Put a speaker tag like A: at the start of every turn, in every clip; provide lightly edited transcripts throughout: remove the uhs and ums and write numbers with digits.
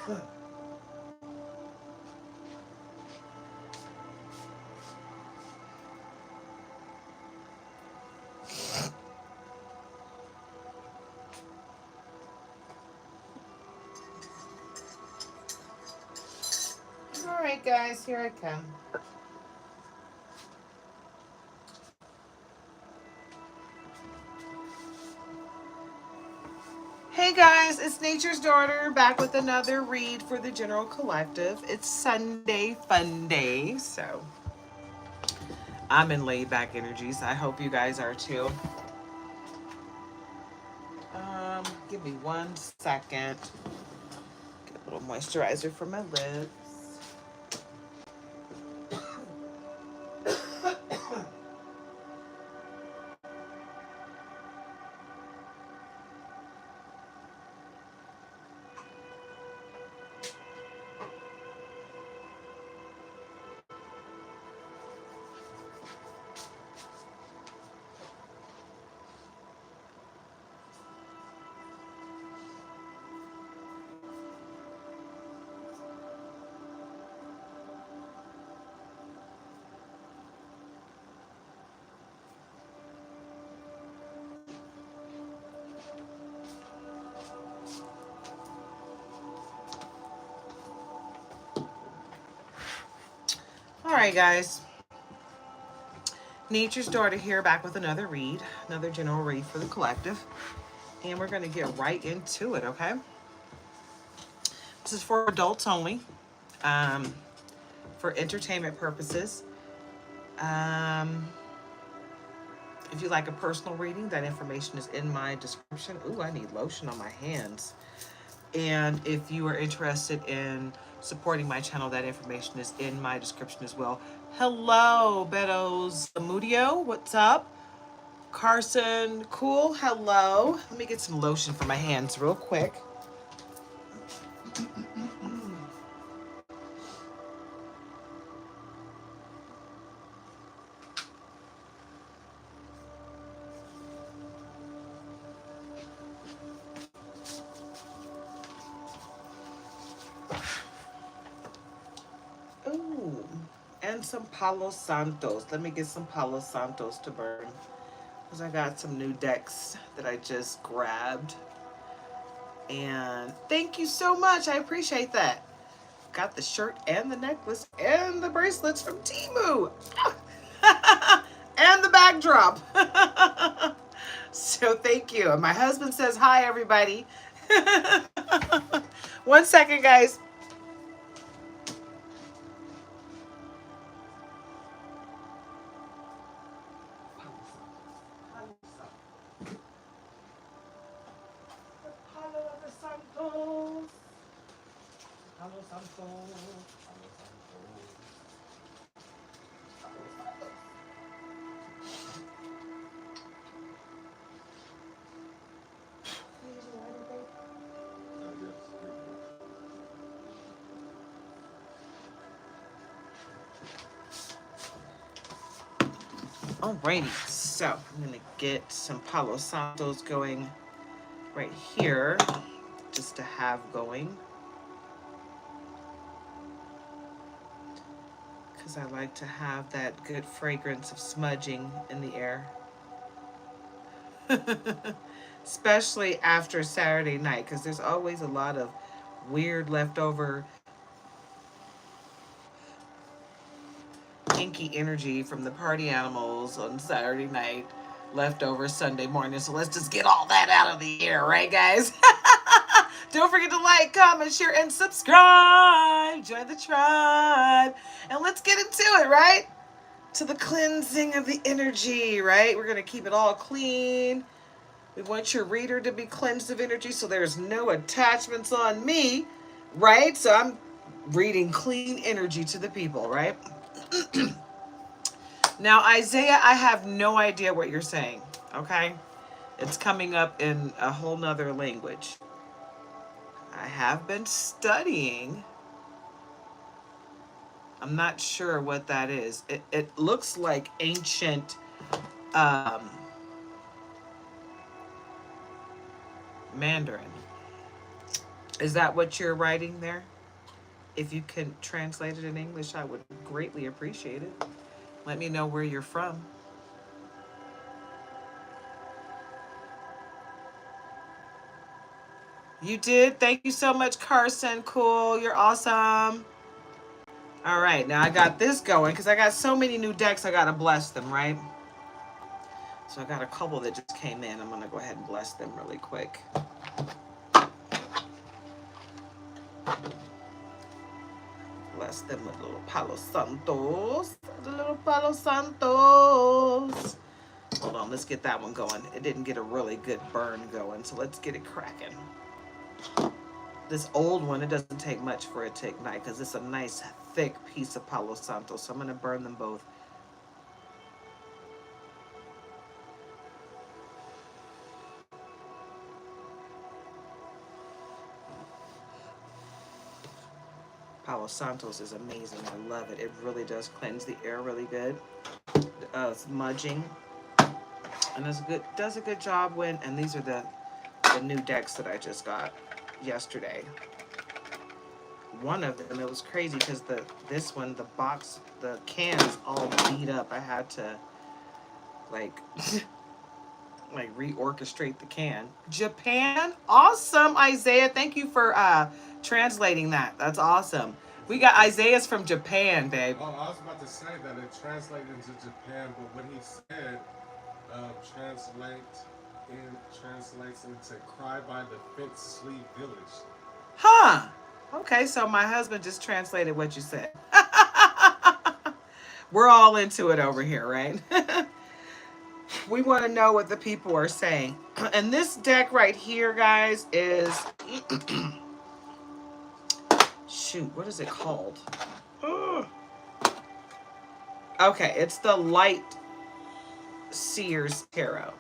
A: All right, guys, here I come. Hey guys, it's Nature's Daughter back with another read for the General Collective. It's Sunday Fun Day, so I'm in laid back energies. I hope you guys are too. Give me 1 second. Get a little moisturizer for my lips. All right, guys. Nature's Daughter here, back with another read, another general read for the collective. And we're going to get right into it, okay? This is for adults only, for entertainment purposes. If you like a personal reading, that information is in my description. Ooh, I need lotion on my hands. And if you are interested in supporting my channel, that information is in my description as well. Hello, Betos Zamudio. What's up? Carson, cool. Hello. Let me get some lotion for my hands real quick. Ooh, and some Palo Santos. Let me get some Palo Santos to burn, because I got some new decks that I just grabbed. And thank you so much. I appreciate that. Got the shirt and the necklace and the bracelets from Temu. And the backdrop. So thank you. And my husband says hi, everybody. 1 second, guys. Alrighty, so I'm gonna get some Palo Santos going right here, just to have going, because I like to have that good fragrance of smudging in the air. Especially after Saturday night, because there's always a lot of weird leftover inky energy from the party animals on Saturday night, leftover Sunday morning. So let's just get all that out of the air, right, guys? Don't forget to like, comment, share, and subscribe. Join the tribe. And let's get into it, right? To the cleansing of the energy, right? We're going to keep it all clean. We want your reader to be cleansed of energy, so there's no attachments on me, right? So I'm reading clean energy to the people, right? Now, Isaiah, I have no idea what you're saying, okay? It's coming up in a whole nother language. I have been studying. I'm not sure what that is. It looks like ancient Mandarin. Is that what you're writing there? If you can translate it in English, I would greatly appreciate it. Let me know where you're from. You did? Thank you so much, Carson. Cool. You're awesome. All right. Now I got this going because I got so many new decks. I got to bless them, right? So I got a couple that just came in. I'm going to go ahead and bless them really quick. Bless them with little Palo Santos. The little Palo Santos. Hold on, let's get that one going. It didn't get a really good burn going, so let's get it cracking. This old one, it doesn't take much for it to ignite because it's a nice thick piece of Palo Santo. So I'm going to burn them both. Palo Santos is amazing. I love it. It really does cleanse the air really good. Smudging. And does a good job when, and these are the new decks that I just got yesterday. One of them, it was crazy because this one, the box, the can is all beat up. I had to like like reorchestrate the can. Japan, awesome, Isaiah. Thank you for translating that. That's awesome. We got Isaiah's from Japan, babe.
B: Oh, I was about to say that it translated into Japan, but when he said translates into Cry by the Fifth Sleep Village.
A: Huh. Okay, so my husband just translated what you said. We're all into it over here, right? We want to know what the people are saying. And this deck right here, guys, is... Shoot, what is it called? Okay, it's the Light Seers Tarot.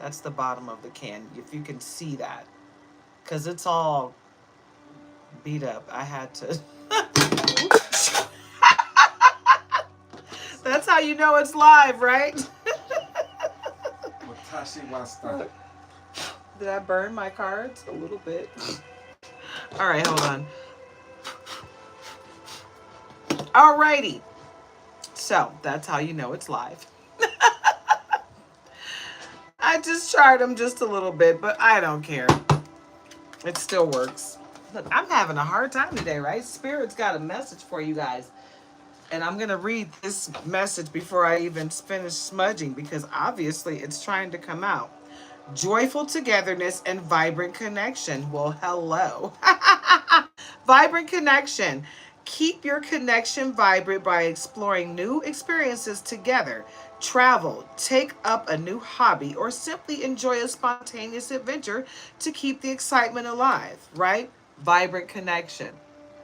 A: That's the bottom of the can, if you can see that. Because it's all beat up. I had to... That's how you know it's live, right? Did I burn my cards? A little bit. All right, hold on. Alrighty. So, that's how you know it's live. I just tried them just a little bit, but I don't care. It still works. Look, I'm having a hard time today, right? Spirit's got a message for you guys. And I'm going to read this message before I even finish smudging because obviously it's trying to come out. Joyful togetherness and vibrant connection. Well, hello. Vibrant connection. Keep your connection vibrant by exploring new experiences together. Travel, take up a new hobby, or simply enjoy a spontaneous adventure to keep the excitement alive, right? Vibrant connection.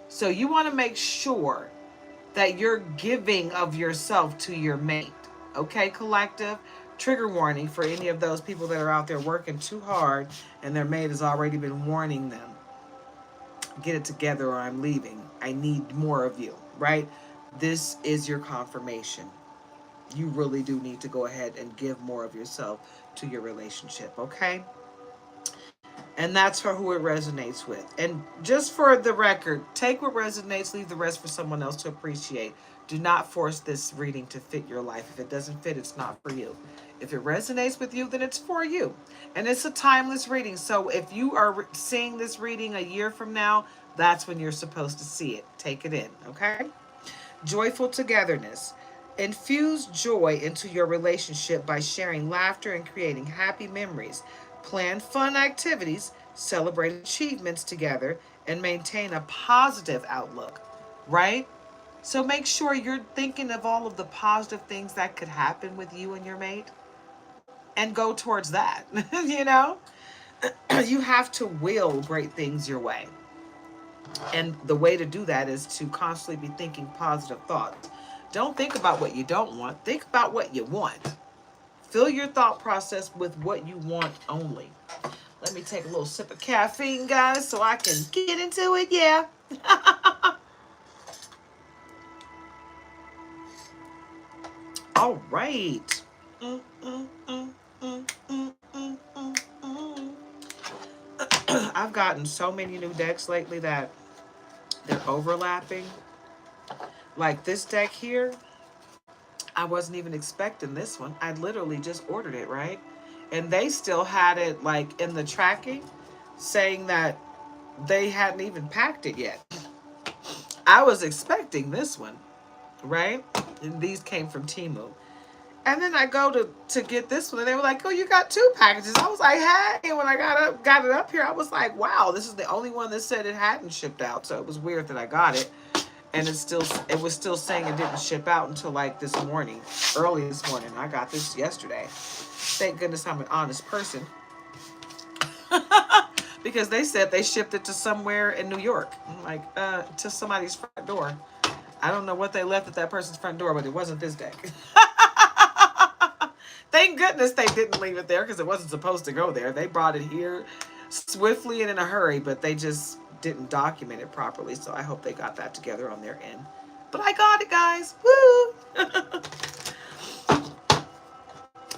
A: So you want to make sure that you're giving of yourself to your mate. Okay, collective? Trigger warning for any of those people that are out there working too hard and their mate has already been warning them. Get it together or I'm leaving. I need more of you, right? This is your confirmation. You really do need to go ahead and give more of yourself to your relationship, okay? And that's for who it resonates with. And just for the record, take what resonates, leave the rest for someone else to appreciate. Do not force this reading to fit your life. If it doesn't fit, it's not for you. If it resonates with you, then it's for you. And it's a timeless reading. So if you are seeing this reading a year from now, that's when you're supposed to see it. Take it in, okay? Joyful togetherness. Infuse joy into your relationship by sharing laughter and creating happy memories. Plan fun activities, celebrate achievements together, and maintain a positive outlook, right? So make sure you're thinking of all of the positive things that could happen with you and your mate and go towards that. You know, you have to will great things your way. And the way to do that is to constantly be thinking positive thoughts. Don't think about what you don't want. Think about what you want. Fill your thought process with what you want only. Let me take a little sip of caffeine, guys, so I can get into it, yeah. All right. I've gotten so many new decks lately that they're overlapping. Like this deck here, I wasn't even expecting this one. I literally just ordered it, right? And they still had it like in the tracking saying that they hadn't even packed it yet. I was expecting this one, right? And these came from Temu. And then I go to get this one, and they were like, "Oh, you got 2 packages." I was like, "Hey!" When I got it up here, I was like, "Wow, this is the only one that said it hadn't shipped out." So it was weird that I got it, and it was still saying it didn't ship out until like this morning, early this morning. I got this yesterday. Thank goodness I'm an honest person, because they said they shipped it to somewhere in New York. I'm like, to somebody's front door. I don't know what they left at that person's front door, but it wasn't this deck. Thank goodness they didn't leave it there, because it wasn't supposed to go there. They brought it here swiftly and in a hurry, but they just didn't document it properly. So I hope they got that together on their end. But I got it, guys. Woo!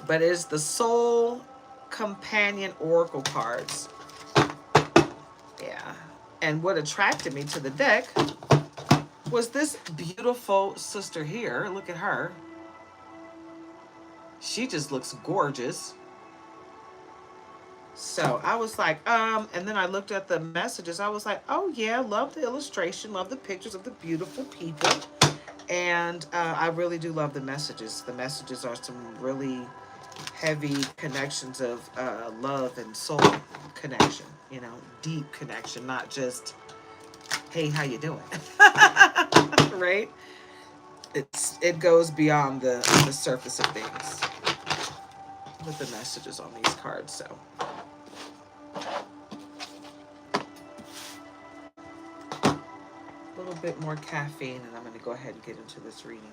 A: But it's the Soul Companion Oracle cards. Yeah. And what attracted me to the deck was this beautiful sister here. Look at her. She just looks gorgeous. So I was like, and then I looked at the messages. I was like, oh yeah, love the illustration, love the pictures of the beautiful people. And I really do love the messages. The messages are some really heavy connections of love and soul connection, you know, deep connection, not just, hey, how you doing? Right? It goes beyond the surface of things with the messages on these cards. So a little bit more caffeine, and I'm going to go ahead and get into this reading.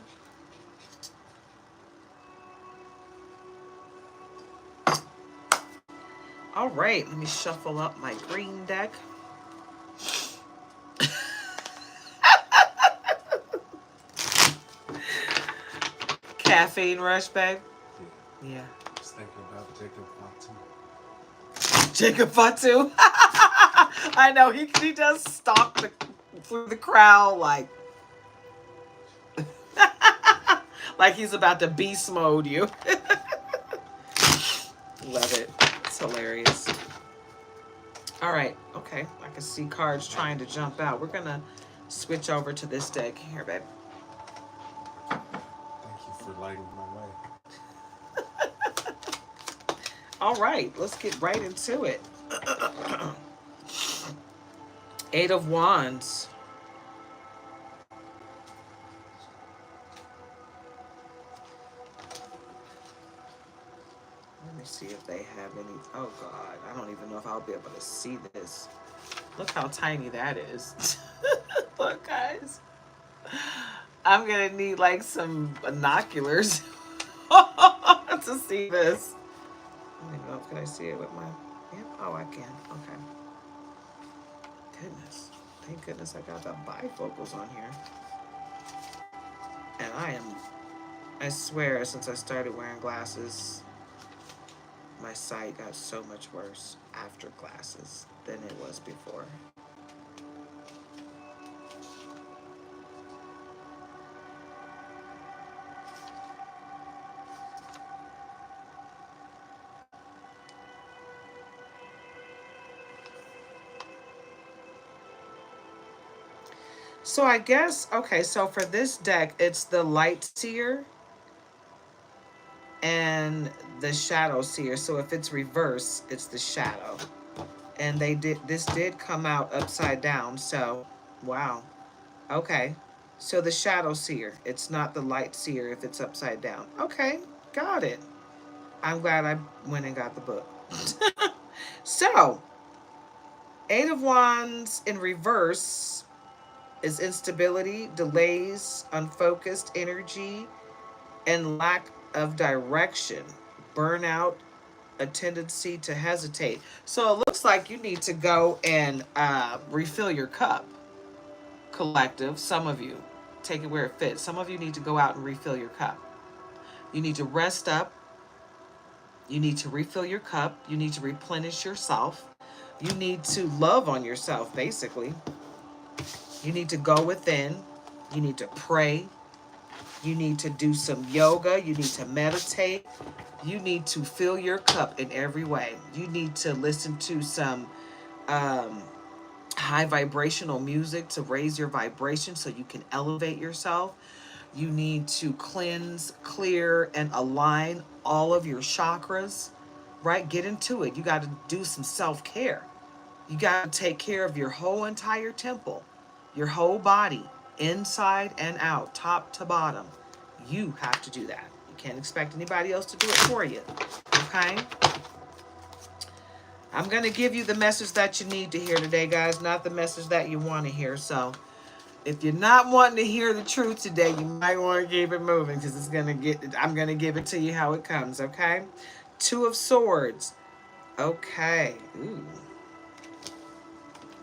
A: All right, let me shuffle up my green deck. Caffeine rush, babe? Yeah.
B: I was thinking about Jacob Fatu.
A: Jacob Fatu? I know, he does stalk through the crowd like... like he's about to beast mode you. Love it. It's hilarious. All right. Okay. I can see cards trying to jump out. We're going to switch over to this deck here, babe.
B: Thank you for lighting my way.
A: All right. Let's get right into it. 8 of Wands. Let me see if they have any. Oh, God. I don't even know if I'll be able to see this. Look how tiny that is. Look, guys. I'm going to need like some binoculars to see this. I don't even know. Can I see it with my... Yeah. Oh, I can. Okay. Goodness. Thank goodness I got the bifocals on here. And I swear, since I started wearing glasses, my sight got so much worse after glasses than it was before. So I guess, okay, so for this deck, it's the Light Seer and the Shadow Seer. So if it's reverse, it's the Shadow. And this did come out upside down, so wow. Okay. So the Shadow Seer, it's not the Light Seer if it's upside down. Okay, got it. I'm glad I went and got the book. So, 8 of Wands in reverse is instability, delays, unfocused energy, and lack of direction, burnout, a tendency to hesitate. So it looks like you need to go and refill your cup, collective. Some of you, take it where it fits. Some of you need to go out and refill your cup. You need to rest up. You need to refill your cup. You need to replenish yourself. You need to love on yourself, basically. You need to go within. You need to pray. You need to do some yoga. You need to meditate. You need to fill your cup in every way. You need to listen to some um, high vibrational music to raise your vibration so you can elevate yourself. You need to cleanse, clear, and align all of your chakras, right? Get into it. You got to do some self care. You got to take care of your whole entire temple, your whole body, inside and out, top to bottom. You have to do that. You can't expect anybody else to do it for you. Okay? I'm going to give you the message that you need to hear today, guys, not the message that you want to hear. So if you're not wanting to hear the truth today, you might want to keep it moving because I'm going to give it to you how it comes, okay? Two of Swords. Okay. Ooh.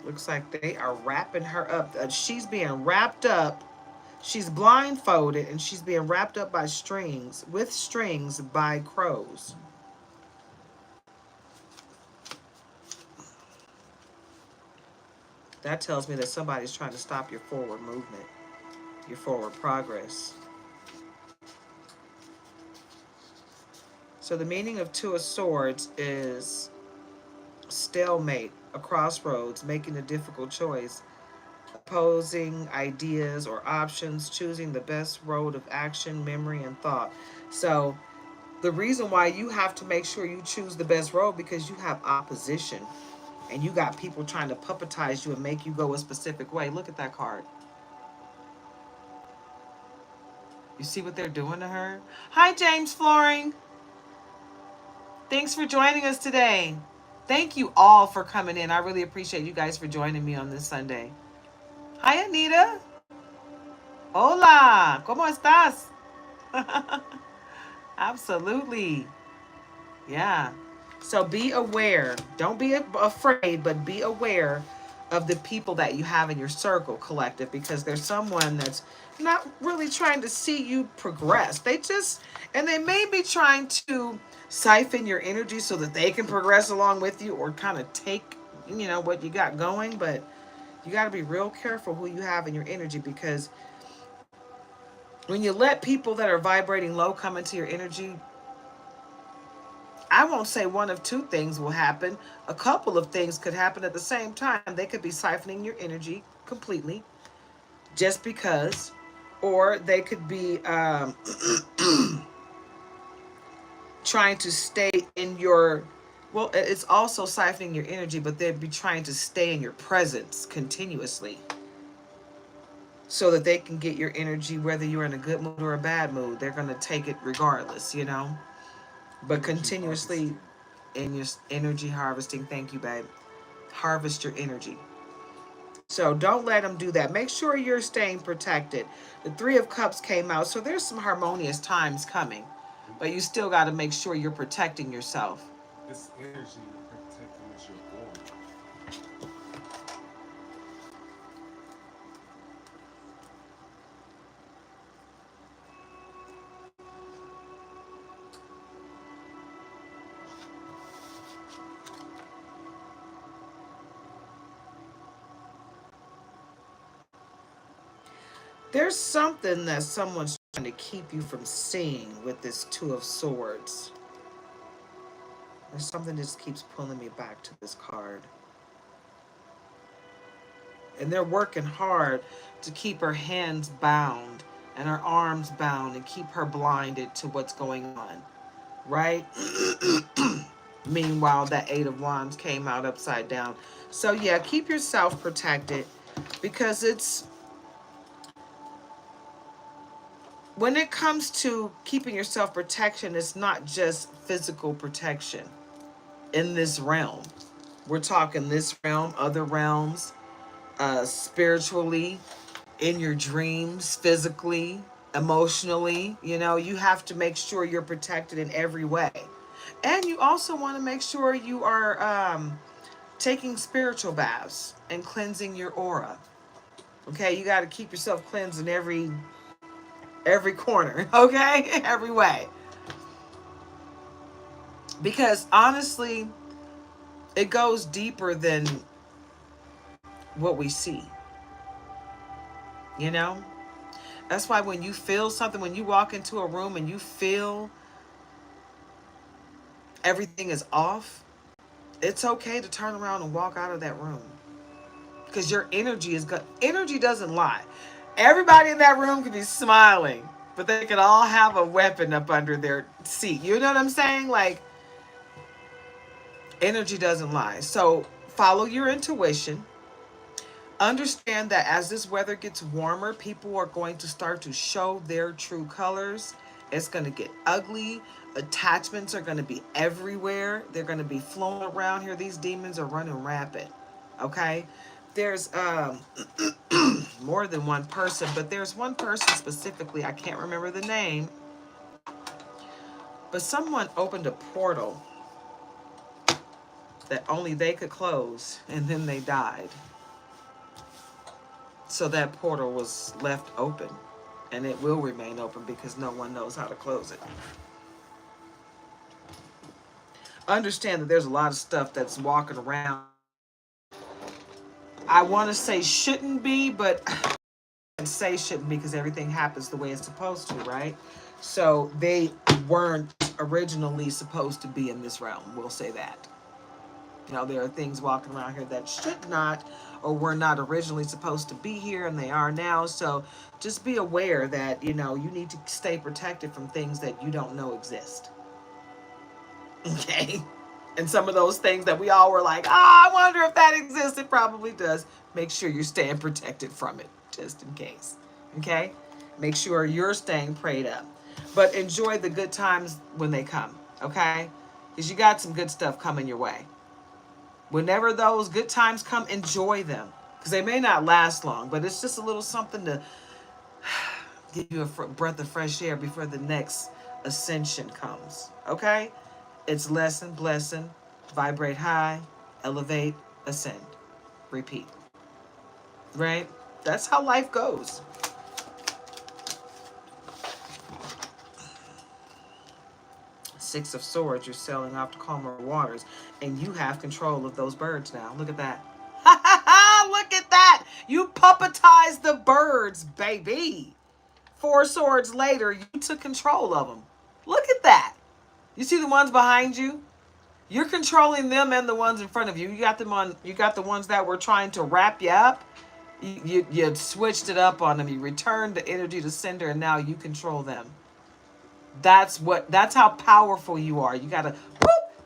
A: Looks like they are wrapping her up. She's being wrapped up. She's blindfolded and she's being wrapped up by strings, with strings by crows. That tells me that somebody's trying to stop your forward movement, your forward progress. So the meaning of Two of Swords is stalemate, a crossroads, making a difficult choice, opposing ideas or options, choosing the best road of action, memory, and thought. So the reason why you have to make sure you choose the best road because you have opposition and you got people trying to puppetize you and make you go a specific way. Look at that card. You see what they're doing to her? Hi, James Flooring. Thanks for joining us today. Thank you all for coming in. I really appreciate you guys for joining me on this Sunday. Hi, Anita. Hola. ¿Cómo estás? Absolutely. Yeah. So be aware. Don't be afraid, but be aware of the people that you have in your circle, collective, because there's someone that's not really trying to see you progress. And they may be trying to siphon your energy so that they can progress along with you or kind of take, what you got going. But you got to be real careful who you have in your energy because when you let people that are vibrating low come into your energy, I won't say one of two things will happen. A couple of things could happen at the same time. They could be siphoning your energy completely just because, or they could be trying to stay in your, well, it's also siphoning your energy, but they'd be trying to stay in your presence continuously so that they can get your energy, whether you're in a good mood or a bad mood. They're going to take it regardless, but continuously in your energy harvesting. Thank you, babe. Harvest your energy. So don't let them do that. Make sure you're staying protected. The Three of Cups came out, so there's some harmonious times coming, but you still got to make sure you're protecting yourself.
B: This energy you're protecting is your glory.
A: There's something that someone's trying to keep you from seeing with this Two of Swords. There's something that just keeps pulling me back to this card. And they're working hard to keep her hands bound and her arms bound and keep her blinded to what's going on, right? Meanwhile, that Eight of Wands came out upside down. So yeah, keep yourself protected because when it comes to keeping yourself protection, it's not just physical protection in this realm. We're talking this realm, other realms, spiritually, in your dreams, physically, emotionally. You have to make sure you're protected in every way. And you also want to make sure you are taking spiritual baths and cleansing your aura. Okay, you got to keep yourself cleansed in every corner, okay? Every way. Because honestly, It goes deeper than what we see, you know? That's why when you feel something, when you walk into a room and you feel everything is off, it's okay to turn around and walk out of that room. Because your energy is good. Energy doesn't lie. Everybody in that room could be smiling, but they could all have a weapon up under their seat. You know what I'm saying? Like, energy doesn't lie. So follow your intuition. Understand that as this weather gets warmer, people are going to start to show their true colors. It's going to get ugly. Attachments are going to be everywhere. They're going to be flowing around here. These demons are running rapid. Okay? There's more than one person, but there's one person specifically, I can't remember the name, but someone opened a portal that only they could close, and then they died. So that portal was left open, and it will remain open because no one knows how to close it. Understand that there's a lot of stuff that's walking around. I want to say shouldn't be, but I can say shouldn't be because everything happens the way it's supposed to, right? So they weren't originally supposed to be in this realm. We'll say that. You know, there are things walking around here that should not or were not originally supposed to be here, and they are now. So just be aware that, you know, you need to stay protected from things that you don't know exist. Okay? And some of those things that we all were like, I wonder if that exists. It probably does. Make sure you're staying protected from it, just in case. Okay? Make sure you're staying prayed up. But enjoy the good times when they come. Okay? Because you got some good stuff coming your way. Whenever those good times come, enjoy them. Because they may not last long, but it's just a little something to give you a breath of fresh air before the next ascension comes. Okay? It's lesson, blessing, vibrate high, elevate, ascend, repeat. Right? That's how life goes. Six of Swords, you're sailing off to calmer waters, and you have control of those birds now. Look at that. Look at that. You puppetized the birds, baby. Four swords later, you took control of them. Look at that. You see the ones behind you? You're controlling them and the ones in front of you. You got them on. You got the ones that were trying to wrap you up. You switched it up on them. You returned the energy to sender, and now you control them. That's how powerful you are. You gotta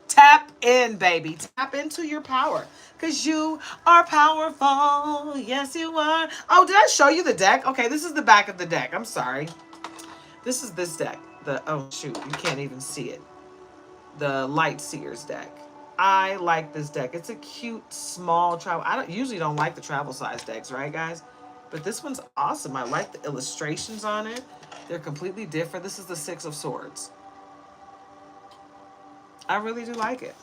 A: tap in, baby. Tap into your power. Because you are powerful. Yes, you are. Oh, did I show you the deck? Okay, this is the back of the deck. I'm sorry. This is this deck. Oh shoot, you can't even see it. The Light Seers deck. I like this deck. It's a cute, small travel. I usually don't like the travel size decks, right, guys? But this one's awesome. I like the illustrations on it. They're completely different. This is the Six of Swords. I really do like it.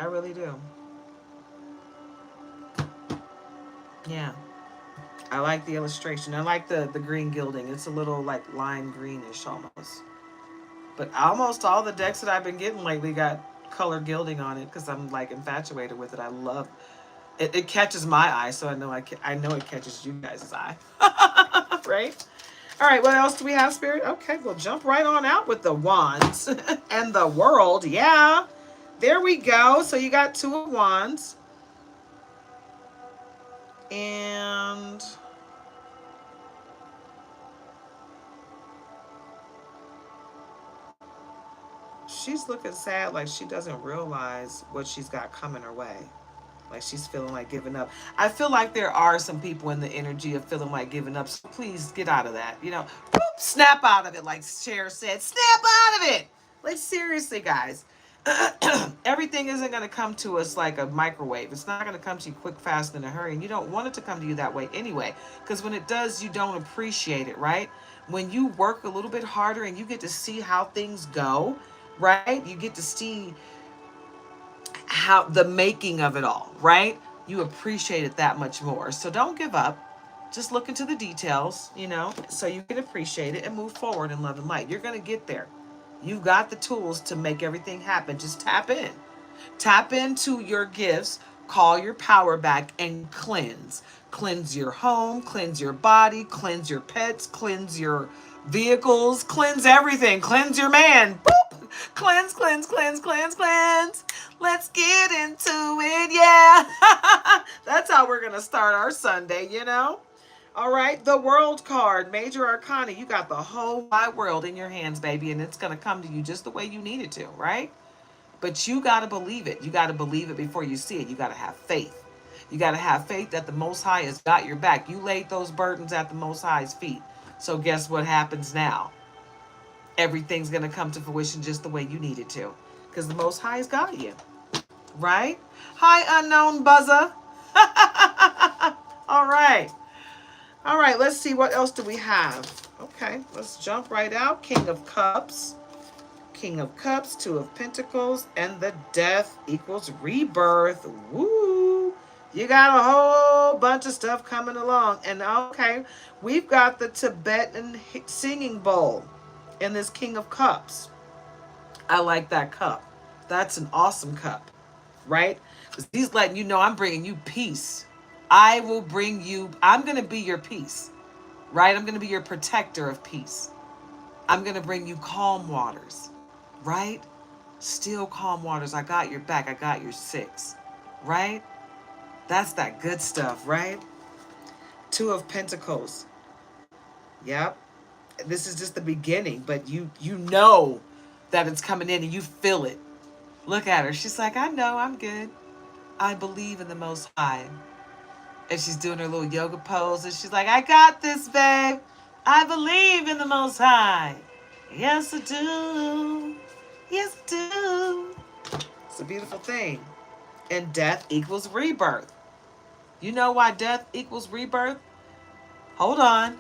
A: I really do. Yeah. I like the illustration. I like the green gilding. It's a little like lime greenish almost. But almost all the decks that I've been getting lately got color gilding on it because I'm like infatuated with it. I love it. It catches my eye, so I know it catches you guys' eye. Right? All right, what else do we have, Spirit? Okay, we'll jump right on out with the Wands and the World. Yeah, there we go. So you got Two of Wands. And she's looking sad, like she doesn't realize what she's got coming her way. Like she's feeling like giving up. I feel like there are some people in the energy of feeling like giving up. So please get out of that. You know, whoop, snap out of it. Like Cher said, snap out of it. Like seriously, guys. Everything isn't going to come to us like a microwave. It's not going to come to you quick, fast, in a hurry. And you don't want it to come to you that way anyway. Because when it does, you don't appreciate it, right? When you work a little bit harder and you get to see how things go, right? You get to see how the making of it all, right? You appreciate it that much more. So don't give up. Just look into the details, you know, so you can appreciate it and move forward in love and light. You're going to get there. You've got the tools to make everything happen. Just tap in. Tap into your gifts, call your power back, and cleanse. Cleanse your home, cleanse your body, cleanse your pets, cleanse your vehicles, cleanse everything, cleanse your man. Boop! Cleanse, cleanse, cleanse, cleanse, cleanse. Let's get into it, yeah. That's how we're going to start our Sunday, you know? All right, the world card, major arcana. You got the whole wide world in your hands, baby, and it's going to come to you just the way you need it to, right? But you got to believe it. You got to believe it before you see it. You got to have faith. You got to have faith that the Most High has got your back. You laid those burdens at the Most High's feet. So guess what happens now? Everything's going to come to fruition just the way you need it to. Because the Most High has got you. Right? Hi, unknown buzzer. All right. All right, let's see. What else do we have? Okay, let's jump right out. King of Cups. King of Cups, Two of Pentacles, and the Death equals rebirth. Woo! You got a whole bunch of stuff coming along. And okay, we've got the Tibetan singing bowl in this King of Cups. I like that cup. That's an awesome cup, right? Because he's letting you know I'm bringing you peace. I will bring you, I'm going to be your peace, right? I'm going to be your protector of peace. I'm going to bring you calm waters, right? Still calm waters. I got your back. I got your six, right? That's that good stuff, right? Two of Pentacles. Yep. This is just the beginning, but you know that it's coming in and you feel it. Look at her. She's like, I know I'm good. I believe in the Most High. And she's doing her little yoga pose. And she's like, I got this, babe. I believe in the Most High. Yes, I do. Yes, I do. It's a beautiful thing. And death equals rebirth. You know why death equals rebirth? Hold on.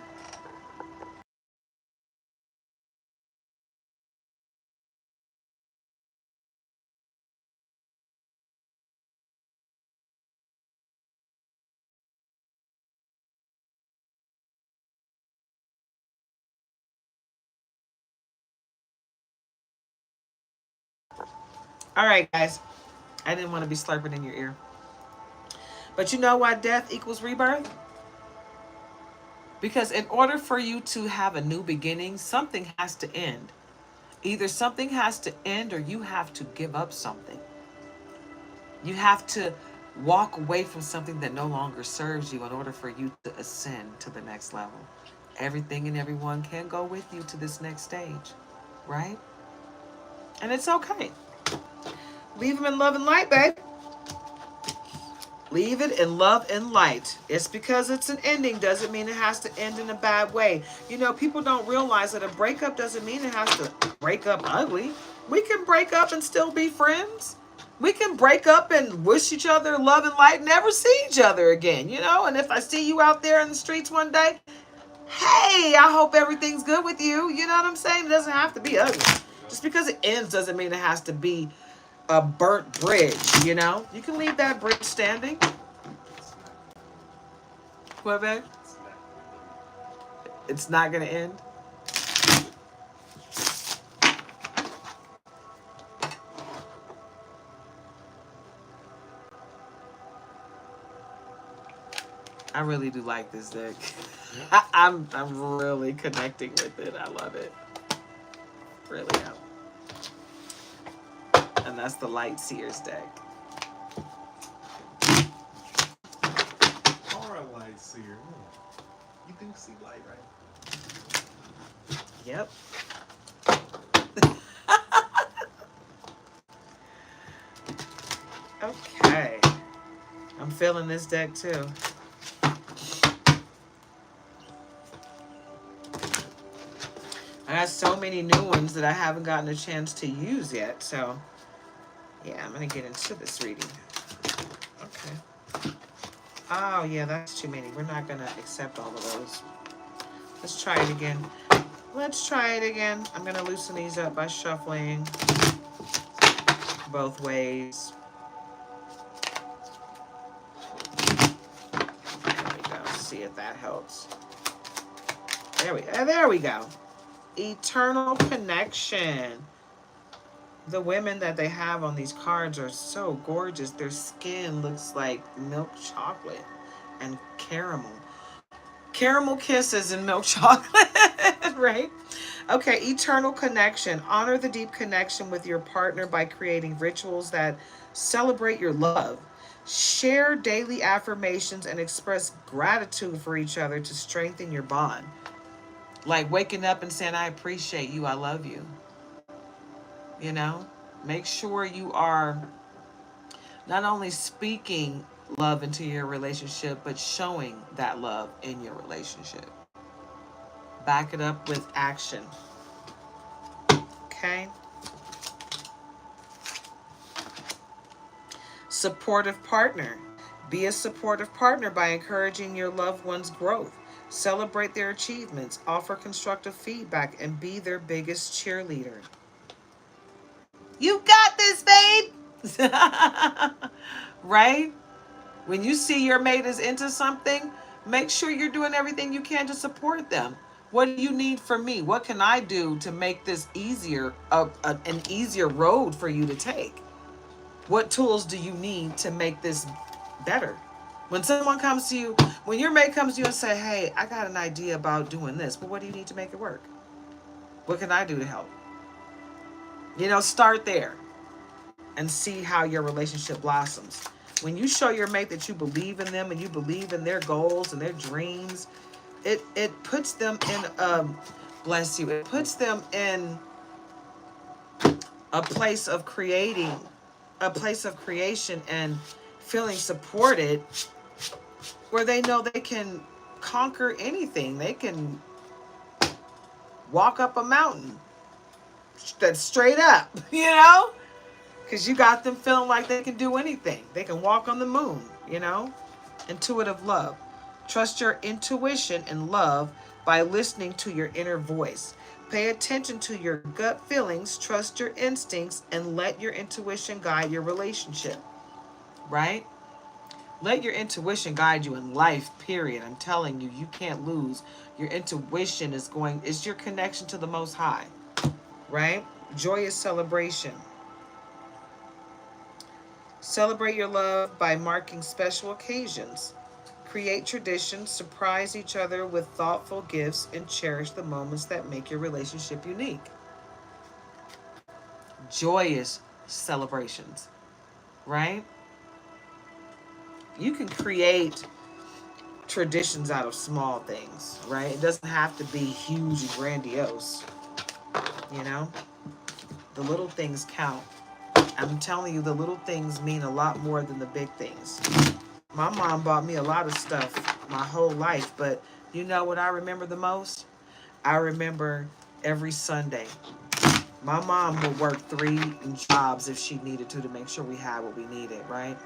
A: All right, guys. I didn't want to be slurping in your ear. But you know why death equals rebirth? Because in order for you to have a new beginning, something has to end. Either something has to end or you have to give up something. You have to walk away from something that no longer serves you in order for you to ascend to the next level. Everything and everyone can go with you to this next stage, right? And it's okay. Leave them in love and light, babe. Leave it in love and light. It's because it's an ending doesn't mean it has to end in a bad way. You know, people don't realize that a breakup doesn't mean it has to break up ugly. We can break up and still be friends. We can break up and wish each other love and light, never see each other again, you know? And if I see you out there in the streets one day, hey, I hope everything's good with you. You know what I'm saying? It doesn't have to be ugly. Just because it ends doesn't mean it has to be a burnt bridge, you know? You can leave that bridge standing. What, babe? It's not going to end. I really do like this deck. I'm really connecting with it. I love it. Really am. And that's the Light Seers deck.
B: Or a light seer. You do see light, right?
A: Yep. Okay. I'm feeling this deck too. I got so many new ones that I haven't gotten a chance to use yet. So, yeah, I'm going to get into this reading. Okay. Oh, yeah, that's too many. We're not going to accept all of those. Let's try it again. Let's try it again. I'm going to loosen these up by shuffling both ways. There we go. See if that helps. There we go. Eternal connection. The women that they have on these cards are so gorgeous. Their skin looks like milk chocolate and caramel. Caramel kisses and milk chocolate, right? Okay, eternal connection. Honor the deep connection with your partner by creating rituals that celebrate your love. Share daily affirmations and express gratitude for each other to strengthen your bond. Like waking up and saying, I appreciate you, I love you. You know, make sure you are not only speaking love into your relationship, but showing that love in your relationship. Back it up with action. Okay. Supportive partner. Be a supportive partner by encouraging your loved one's growth. Celebrate their achievements, offer constructive feedback, and be their biggest cheerleader. You got this, babe! Right? When you see your mate is into something, make sure you're doing everything you can to support them. What do you need from me? What can I do to make this easier, an easier road for you to take? What tools do you need to make this better? When someone comes to you, when your mate comes to you and say, hey, I got an idea about doing this, but what do you need to make it work? What can I do to help? Start there and see how your relationship blossoms. When you show your mate that you believe in them and you believe in their goals and their dreams, it puts them in bless you, it puts them in a place of creating, a place of creation and feeling supported, where they know they can conquer anything. They can walk up a mountain that's straight up, because you got them feeling like they can do anything. They can walk on the moon. Intuitive love. Trust your intuition and love by listening to your inner voice. Pay attention to your gut feelings, trust your instincts, and let your intuition guide your relationship. Right? Let your intuition guide you in life, period. I'm telling you, you can't lose. Your intuition is your connection to the Most High. Right? Joyous celebration. Celebrate your love by marking special occasions. Create traditions, surprise each other with thoughtful gifts, and cherish the moments that make your relationship unique. Joyous celebrations, right? You can create traditions out of small things, right? It doesn't have to be huge and grandiose, you know? The little things count. I'm telling you, the little things mean a lot more than the big things. My mom bought me a lot of stuff my whole life, but you know what I remember the most? I remember every Sunday. My mom would work 3 jobs if she needed to make sure we had what we needed, right?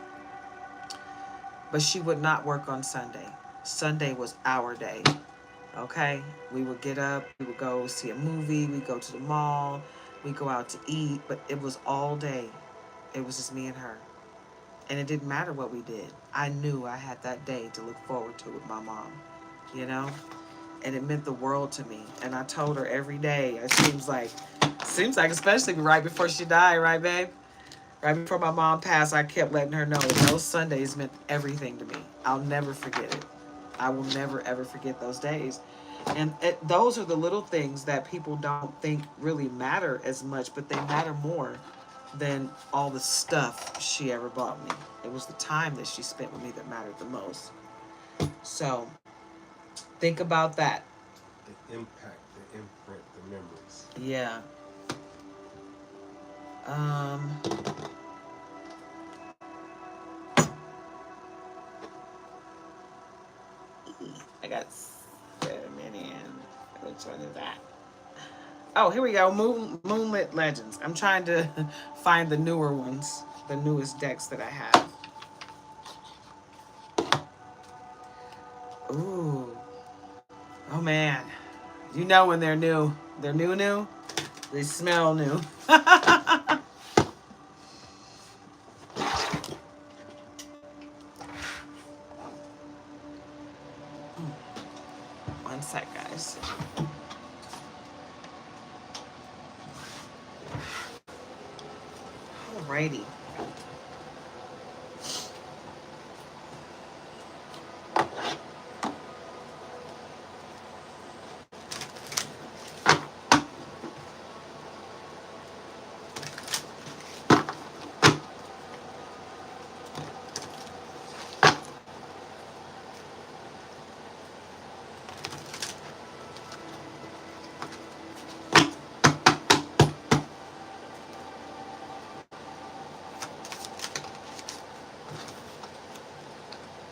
A: But she would not work on Sunday. Sunday was our day, okay? We would get up, we would go see a movie, we'd go to the mall, we'd go out to eat, but it was all day. It was just me and her. And it didn't matter what we did. I knew I had that day to look forward to with my mom, you know? And it meant the world to me. And I told her every day, it seems like especially right before she died, right, babe? Right before my mom passed, I kept letting her know that those Sundays meant everything to me. I'll never forget it. I will never, ever forget those days. And those are the little things that people don't think really matter as much, but they matter more than all the stuff she ever bought me. It was the time that she spent with me that mattered the most. So think about that.
B: The impact, the imprint, the memories.
A: Yeah. I got 7 million. Which one is that? Oh, here we go. Moonlit Legends. I'm trying to find the newer ones, the newest decks that I have. Ooh. Oh man. You know when they're new. They're new. They smell new. One sec, guys. Alrighty.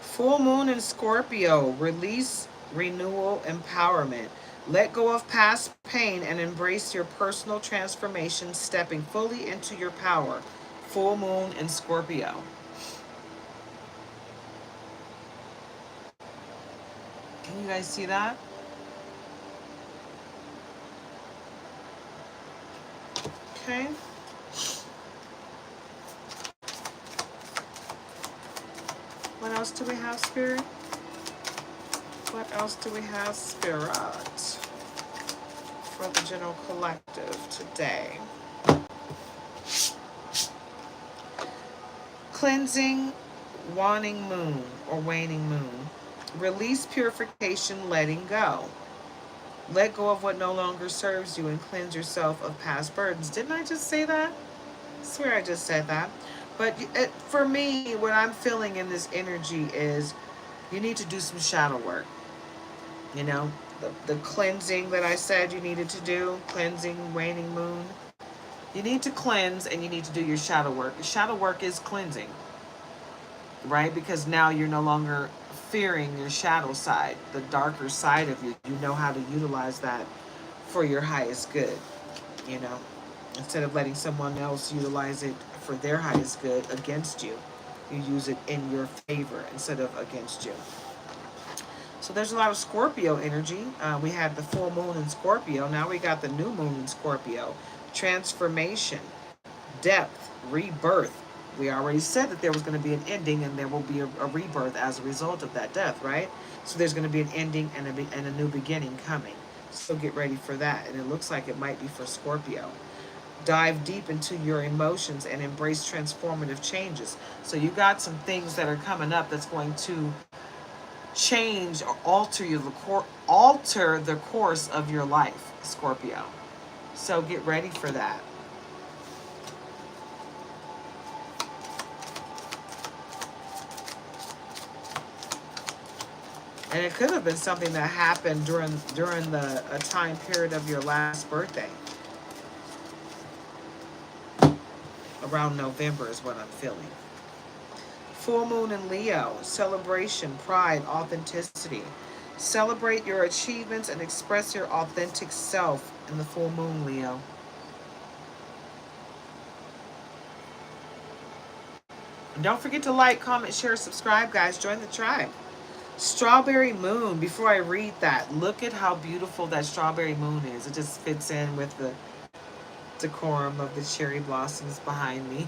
A: Full moon in Scorpio, release, renewal, empowerment. Let go of past pain and embrace your personal transformation, stepping fully into your power. Full moon in Scorpio. Can you guys see that? Okay. What else do we have, Spirit? What else do we have, Spirit, for the general collective today? Cleansing, waning moon or waning moon. Release, purification, letting go. Let go of what no longer serves you and cleanse yourself of past burdens. Didn't I just say that? I swear I just said that. But for me, what I'm feeling in this energy is you need to do some shadow work. You know, the cleansing that I said you needed to do, cleansing, waning moon. You need to cleanse and you need to do your shadow work. Shadow work is cleansing, right? Because now you're no longer fearing your shadow side, the darker side of you. You know how to utilize that for your highest good, you know, instead of letting someone else utilize it for their highest good against you. You use it in your favor instead of against you. So there's a lot of Scorpio energy. We had the full moon in Scorpio. Now we got the new moon in Scorpio. Transformation, depth, rebirth. We already said that there was going to be an ending and there will be a rebirth as a result of that death, right? So there's going to be an ending and a new beginning coming. So get ready for that. And it looks like it might be for Scorpio. Dive deep into your emotions and embrace transformative changes. So you got some things that are coming up that's going to change or alter the course of your life, Scorpio. So get ready for that. And it could have been something that happened during a time period of your last birthday. Around November is what I'm feeling. Full moon in Leo, celebration, pride, authenticity. Celebrate your achievements and express your authentic self in the full moon, Leo. And don't forget to like, comment, share, subscribe, guys. Join the tribe. Strawberry moon. Before I read that, look at how beautiful that strawberry moon is. It just fits in with the decorum of the cherry blossoms behind me.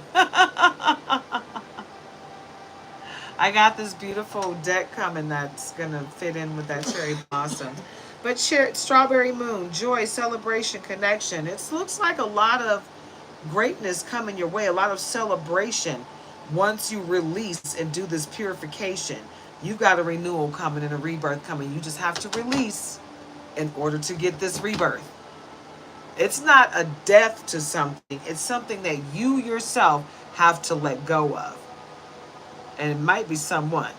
A: I got this beautiful deck coming that's going to fit in with that cherry blossom. But strawberry moon, joy, celebration, connection. It looks like a lot of greatness coming your way, a lot of celebration once you release and do this purification. You got a renewal coming and a rebirth coming. You just have to release in order to get this rebirth. It's not a death to something. It's something that you yourself have to let go of. And it might be someone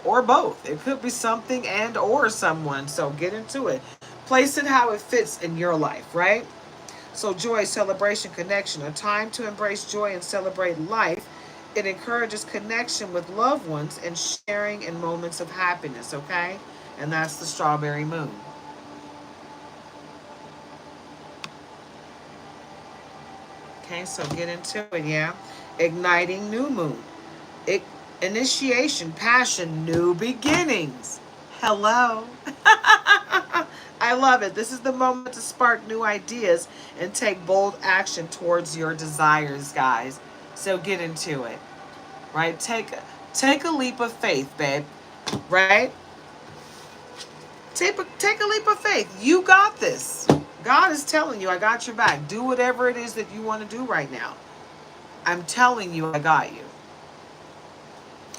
A: or both. It could be something and or someone. So get into it. Place it how it fits in your life, right? So joy, celebration, connection. A time to embrace joy and celebrate life. It encourages connection with loved ones and sharing in moments of happiness, okay? And that's the strawberry moon. Okay, so get into it, yeah? Igniting new moon. Initiation, passion, new beginnings. Hello. I love it. This is the moment to spark new ideas and take bold action towards your desires, guys. So get into it, right? Take a leap of faith, babe, right? Take a leap of faith. You got this. God is telling you, I got your back. Do whatever it is that you want to do right now. I'm telling you, I got you.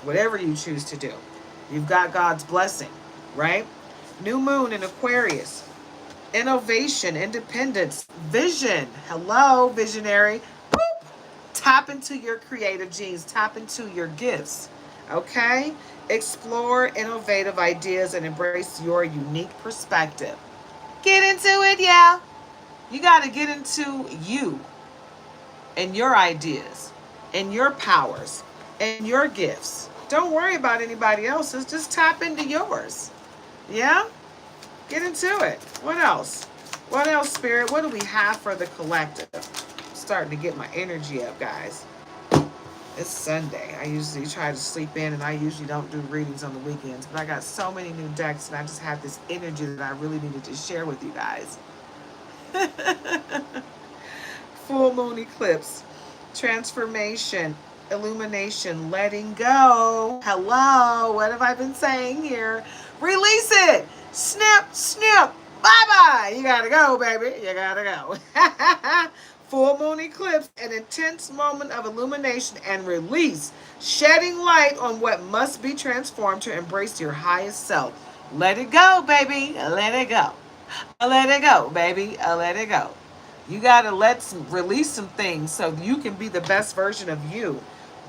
A: Whatever you choose to do, you've got God's blessing, right? New moon in Aquarius. Innovation, independence, vision. Hello, visionary. Boop. Tap into your creative genes, tap into your gifts. Okay? Explore innovative ideas and embrace your unique perspective. Get into it, yeah. You got to get into you and your ideas and your powers and your gifts. Don't worry about anybody else's. Just tap into yours. Yeah? Get into it. What else? What else, Spirit? What do we have for the collective? I'm starting to get my energy up, guys. It's Sunday. I usually try to sleep in, and I usually don't do readings on the weekends. But I got so many new decks, and I just have this energy that I really needed to share with you guys. Full moon eclipse, transformation, illumination, letting go. Hello, what have I been saying here? Release it. Snip, snip. Bye-bye. You gotta go, baby. You gotta go. Full moon eclipse, an intense moment of illumination and release, shedding light on what must be transformed to embrace your highest self. Let it go, baby. Let it go. Let it go, baby. Let it go. You got to release some things so you can be the best version of you.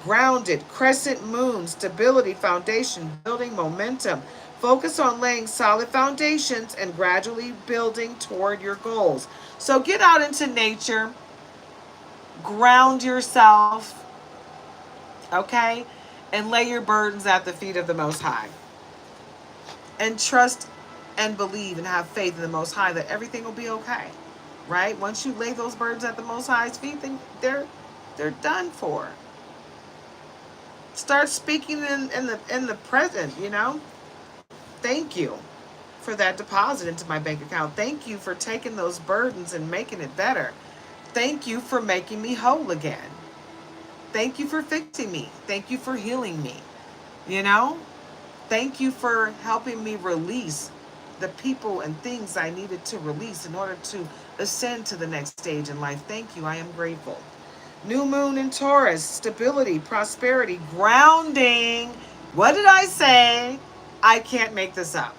A: Grounded, crescent moon, stability, foundation, building momentum. Focus on laying solid foundations and gradually building toward your goals. So get out into nature, ground yourself, okay? And lay your burdens at the feet of the Most High. And trust and believe and have faith in the Most High that everything will be okay. Right? Once you lay those burdens at the Most High's feet, then they're done for. Start speaking in the present, you know? Thank you for that deposit into my bank account. Thank you for taking those burdens and making it better. Thank you for making me whole again. Thank you for fixing me. Thank you for healing me. You know? Thank you for helping me release the people and things I needed to release in order to ascend to the next stage in life. Thank you. I am grateful. New moon in Taurus, stability, prosperity, grounding. What did I say? I can't make this up.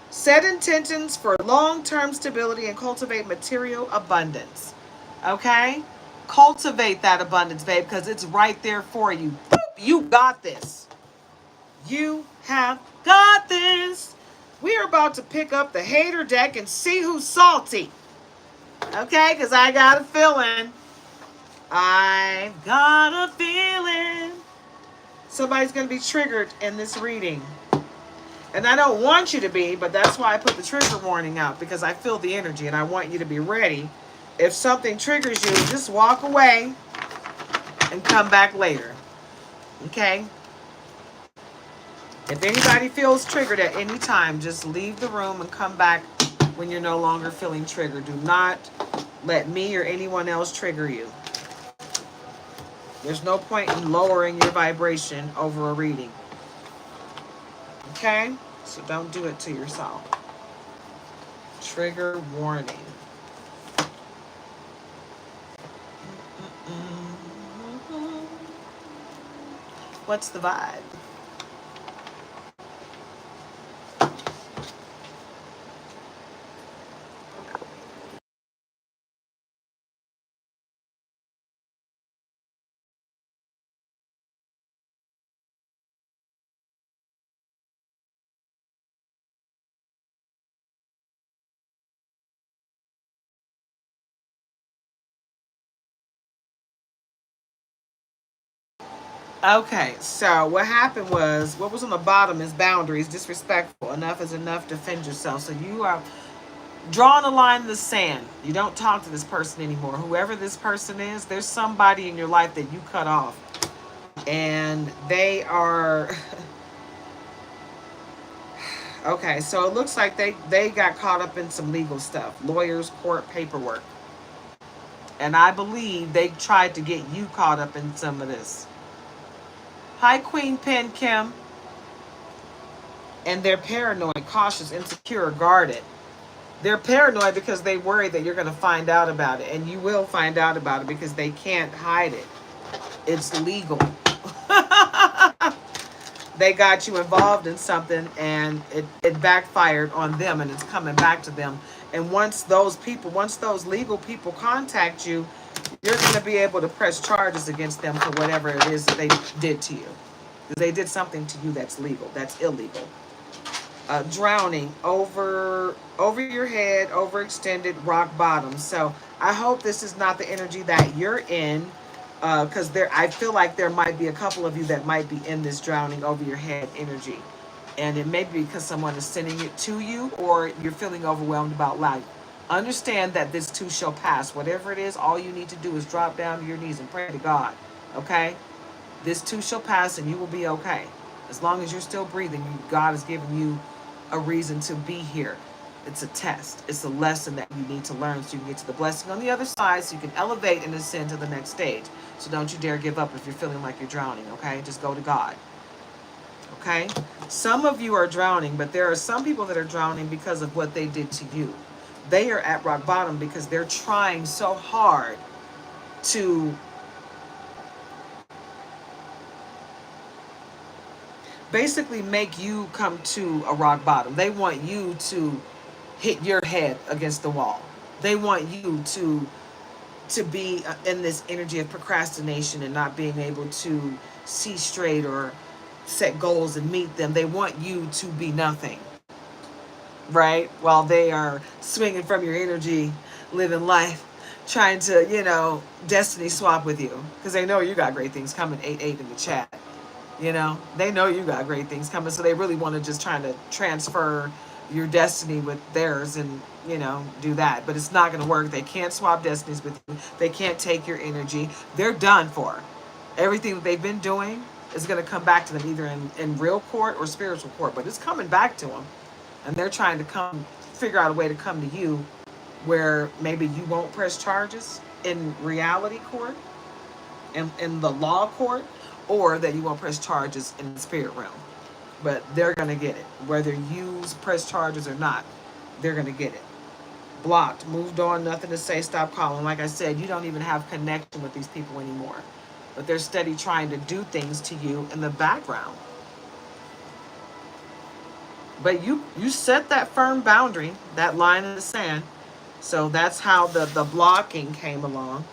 A: Set intentions for long-term stability and cultivate material abundance. Okay? Cultivate that abundance, babe, because it's right there for you. Boop, you got this. You have got this. We are about to pick up the hater deck and see who's salty. Okay, because I got a feeling. I've got a feeling. Somebody's going to be triggered in this reading. And I don't want you to be, but that's why I put the trigger warning out, because I feel the energy and I want you to be ready. If something triggers you, just walk away and come back later. Okay? If anybody feels triggered at any time, just leave the room and come back when you're no longer feeling triggered. Do not let me or anyone else trigger you. There's no point in lowering your vibration over a reading. Okay? So don't do it to yourself. Trigger warning. What's the vibe? Okay, so what happened was, what was on the bottom is boundaries, disrespectful. Enough is enough, defend yourself. So you are drawing a line in the sand. You don't talk to this person anymore. Whoever this person is, there's somebody in your life that you cut off. And they are... Okay, so it looks like they got caught up in some legal stuff. Lawyers, court, paperwork. And I believe they tried to get you caught up in some of this. Hi, Queen Pen Kim. And they're paranoid, cautious, insecure, guarded. They're paranoid because they worry that you're going to find out about it. And you will find out about it because they can't hide it. It's legal. They got you involved in something and it backfired on them and it's coming back to them. And once those legal people contact you, you're going to be able to press charges against them for whatever it is that they did to you. Because they did something to you that's legal, that's illegal. Drowning over your head, overextended, rock bottom. So I hope this is not the energy that you're in, because I feel like there might be a couple of you that might be in this drowning over your head energy, and it may be because someone is sending it to you, or you're feeling overwhelmed about life. Understand that this too shall pass. Whatever it is, all you need to do is drop down to your knees and pray to God. Okay, this too shall pass, and you will be okay. As long as you're still breathing, God has given you a reason to be here. It's a test. It's a lesson that you need to learn so you can get to the blessing on the other side so you can elevate and ascend to the next stage. So don't you dare give up if you're feeling like you're drowning, okay? Just go to God, okay? Some of you are drowning, but there are some people that are drowning because of what they did to you. They are at rock bottom because they're trying so hard to basically make you come to a rock bottom. They want you to hit your head against the wall. They want you to be in this energy of procrastination and not being able to see straight or set goals and meet them. They want you to be nothing, right? While they are swinging from your energy, living life, trying to, destiny swap with you because they know you got great things coming. 88 in the chat. They know you got great things coming, so they really want to just try to transfer your destiny with theirs and, do that. But it's not going to work. They can't swap destinies with you. They can't take your energy. They're done for. Everything that they've been doing is going to come back to them either in real court or spiritual court, but it's coming back to them. And they're trying to figure out a way to come to you where maybe you won't press charges in reality court, in the law court, or that you won't press charges in the spirit realm. But they're going to get it. Whether you press charges or not, they're going to get it. Blocked, moved on, nothing to say, stop calling. Like I said, you don't even have connection with these people anymore. But they're steady trying to do things to you in the background. But you set that firm boundary, that line in the sand. So that's how the blocking came along.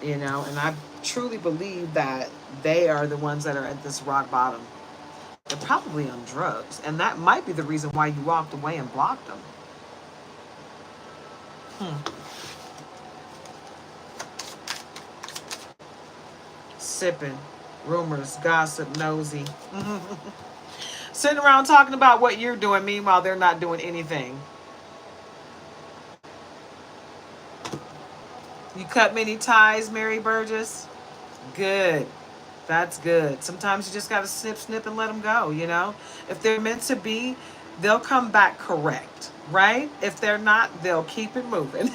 A: And I truly believe that they are the ones that are at this rock bottom. They're probably on drugs. And that might be the reason why you walked away and blocked them. Sipping, rumors, gossip, nosy. Sitting around talking about what you're doing, meanwhile they're not doing anything. You cut many ties, Mary Burgess? Good. That's good. Sometimes you just got to snip, and let them go, If they're meant to be, they'll come back correct, right? If they're not, they'll keep it moving.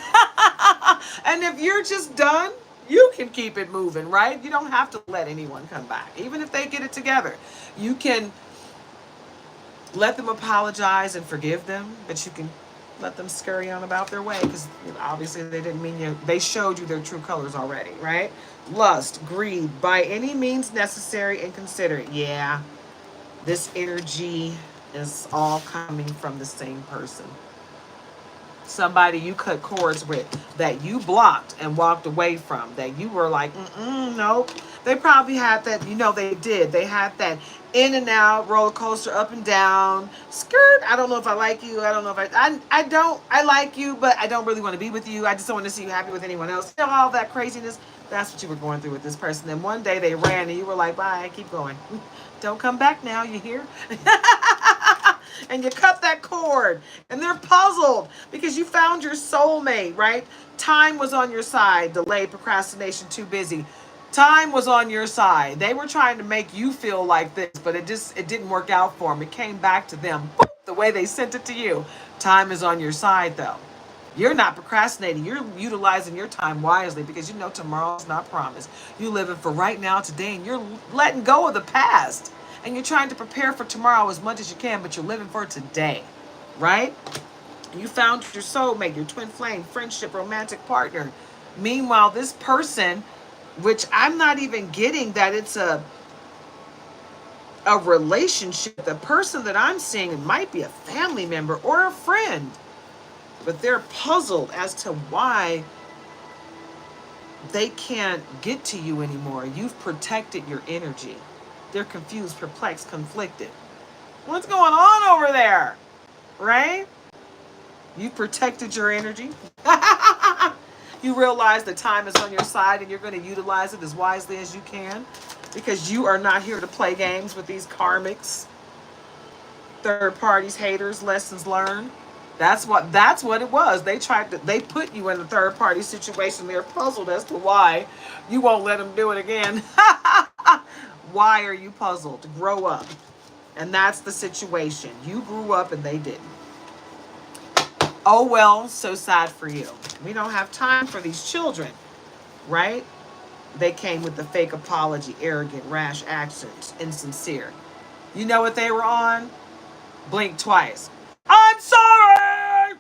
A: And if you're just done, you can keep it moving, right? You don't have to let anyone come back. Even if they get it together, you can let them apologize and forgive them, but you can let them scurry on about their way because obviously they didn't mean you. They showed you their true colors already, right? Lust, greed, by any means necessary and considerate. Yeah, this energy is all coming from the same person. Somebody you cut cords with, that you blocked and walked away from, that you were like, nope. They probably had that, they did. They had that in and out, roller coaster, up and down, skirt. I don't know if I like you. I don't know if I like you, but I don't really want to be with you. I just don't want to see you happy with anyone else. All that craziness. That's what you were going through with this person. And one day they ran and you were like, bye, keep going. Don't come back now, you hear? And you cut that cord and they're puzzled because you found your soulmate, right? Time was on your side. Delay, procrastination, too busy. Time was on your side. They were trying to make you feel like this, but it didn't work out for them. It came back to them the way they sent it to you. Time is on your side though. You're not procrastinating. You're utilizing your time wisely because tomorrow's not promised. You're living for right now, today, and you're letting go of the past. And you're trying to prepare for tomorrow as much as you can, but you're living for today, right? You found your soulmate, your twin flame, friendship, romantic partner. Meanwhile, this person which I'm not even getting that it's a relationship. The person that I'm seeing might be a family member or a friend, but they're puzzled as to why they can't get to you anymore. You've protected your energy. They're confused, perplexed, conflicted. What's going on over there? Right? You've protected your energy. You realize the time is on your side and you're going to utilize it as wisely as you can, because you are not here to play games with these karmics, third parties, haters, lessons learned. That's what it was. They put you in a third party situation. They're puzzled as to why you won't let them do it again. Why are you puzzled? Grow up. And that's the situation. You grew up and they didn't. Oh well, so sad for you. We don't have time for these children, right? They came with the fake apology, arrogant, rash actions, insincere. You know what they were on? Blink twice. I'm sorry!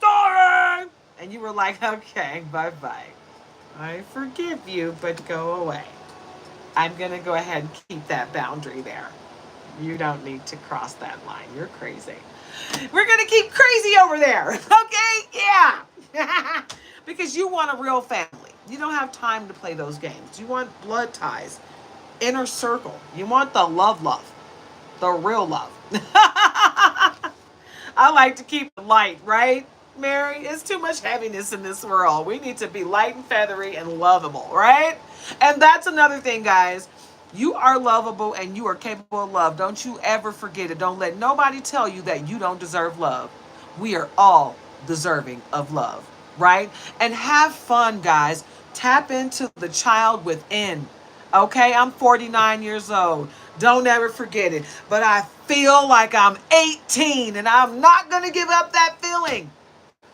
A: Sorry! And you were like, okay, bye-bye. I forgive you, but go away. I'm going to go ahead and keep that boundary there. You don't need to cross that line. You're crazy. We're going to keep crazy over there. Okay? Yeah. Because you want a real family. You don't have time to play those games. You want blood ties, inner circle. You want the love, the real love. I like to keep it light, right, Mary? It's too much heaviness in this world. We need to be light and feathery and lovable, right? And that's another thing, guys. You are lovable and you are capable of love. Don't you ever forget it. Don't let nobody tell you that you don't deserve love. We are all deserving of love, right? And have fun, guys. Tap into the child within. Okay, I'm 49 years old. Don't ever forget it. But I feel like I'm 18 and I'm not going to give up that feeling.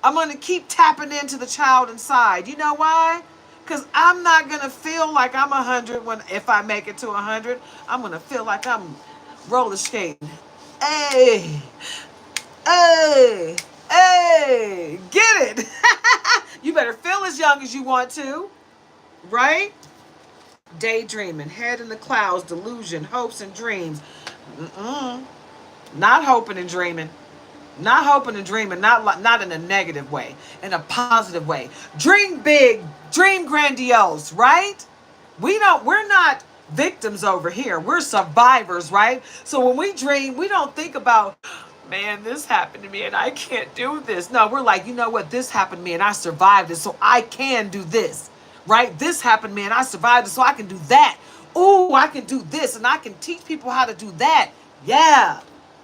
A: I'm going to keep tapping into the child inside. You know why? Because I'm not going to feel like I'm 100 if I make it to 100. I'm going to feel like I'm roller skating. Hey, hey, hey, get it. You better feel as young as you want to, right? Daydreaming, head in the clouds, delusion, hopes and dreams. Not hoping and dreaming. Not hoping and dreaming, not in a negative way, in a positive way. Dream big, dream grandiose, right? We're not victims over here. We're survivors, right? So when we dream, we don't think about, man, this happened to me and I can't do this. No, we're like, you know what? This happened to me and I survived it, so I can do this, right? This happened to me and I survived it, so I can do that. Ooh, I can do this and I can teach people how to do that. Yeah.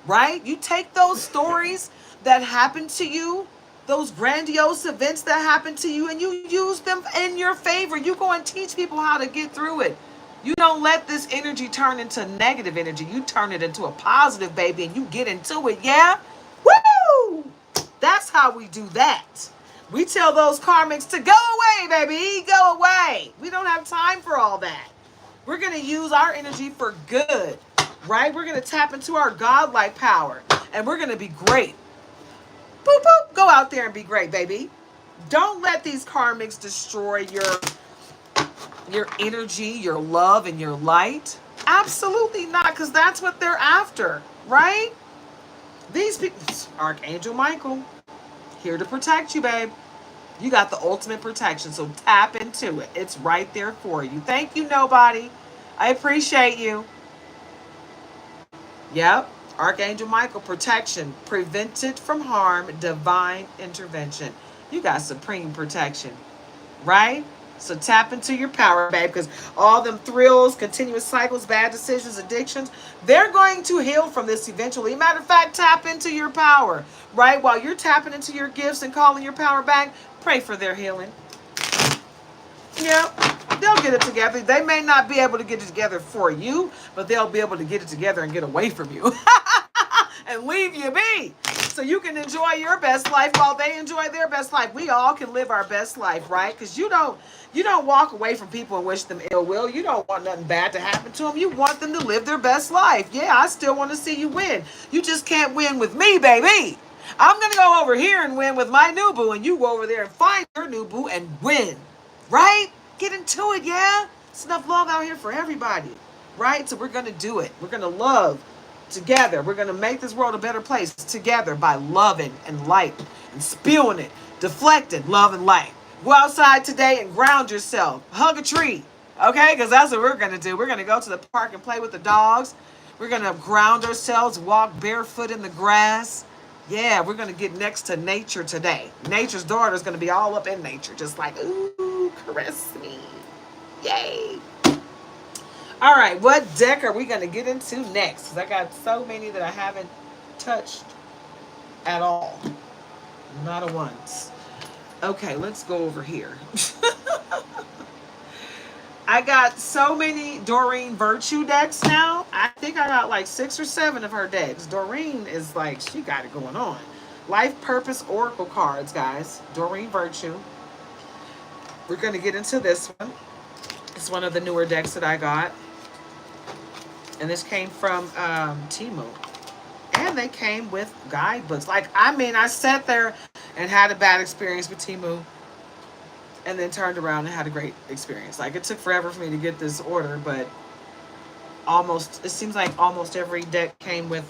A: Right? You take those stories that happen to you, those grandiose events that happen to you, and you use them in your favor. You go and teach people how to get through it. You don't let this energy turn into negative energy. You turn it into a positive, baby, and you get into it. Yeah? Woo! That's how we do that. We tell those karmics to go away, baby. Go away. We don't have time for all that. We're going to use our energy for good. Right? We're going to tap into our godlike power and we're going to be great. Boop, boop. Go out there and be great, baby. Don't let these karmics destroy your energy, your love, and your light. Absolutely not, because that's what they're after, right? These people, Archangel Michael, here to protect you, babe. You got the ultimate protection, so tap into it. It's right there for you. Thank you, nobody. I appreciate you. Yep. Archangel Michael, protection, prevented from harm, divine intervention. You got supreme protection, right? So tap into your power, babe, because all them thrills, continuous cycles, bad decisions, addictions, they're going to heal from this eventually. Matter of fact, tap into your power, right? While you're tapping into your gifts and calling your power back, pray for their healing. Yep. They'll get it together. They may not be able to get it together for you, but they'll be able to get it together and get away from you and leave you be so you can enjoy your best life while they enjoy their best life. We all can live our best life, right? Because you don't walk away from people and wish them ill will. You don't want nothing bad to happen to them. You want them to live their best life. Yeah, I still want to see you win. You just can't win with me, baby. I'm going to go over here and win with my new boo, and you go over there and find your new boo and win. Right? Get into it, yeah? It's enough love out here for everybody, right? So we're going to do it. We're going to love together. We're going to make this world a better place together by loving and light and spewing it, deflecting love and light. Go outside today and ground yourself. Hug a tree, okay? Because that's what we're going to do. We're going to go to the park and play with the dogs. We're going to ground ourselves, walk barefoot in the grass. Yeah, we're going to get next to nature today. Nature's daughter is going to be all up in nature, just like, ooh, caress me. Yay. All right, what deck are we going to get into next? Because I got so many that I haven't touched at all. Not a once. Okay, let's go over here. I got so many Doreen Virtue decks now. I think I got like 6 or 7 of her decks. Doreen is like, she got it going on. Life Purpose Oracle cards, guys. Doreen Virtue. We're going to get into this one. It's one of the newer decks that I got. And this came from Temu. And they came with guidebooks. Like, I mean, I sat there and had a bad experience with Temu. And then turned around and had a great experience. Like, it took forever for me to get this order, but it seems like almost every deck came with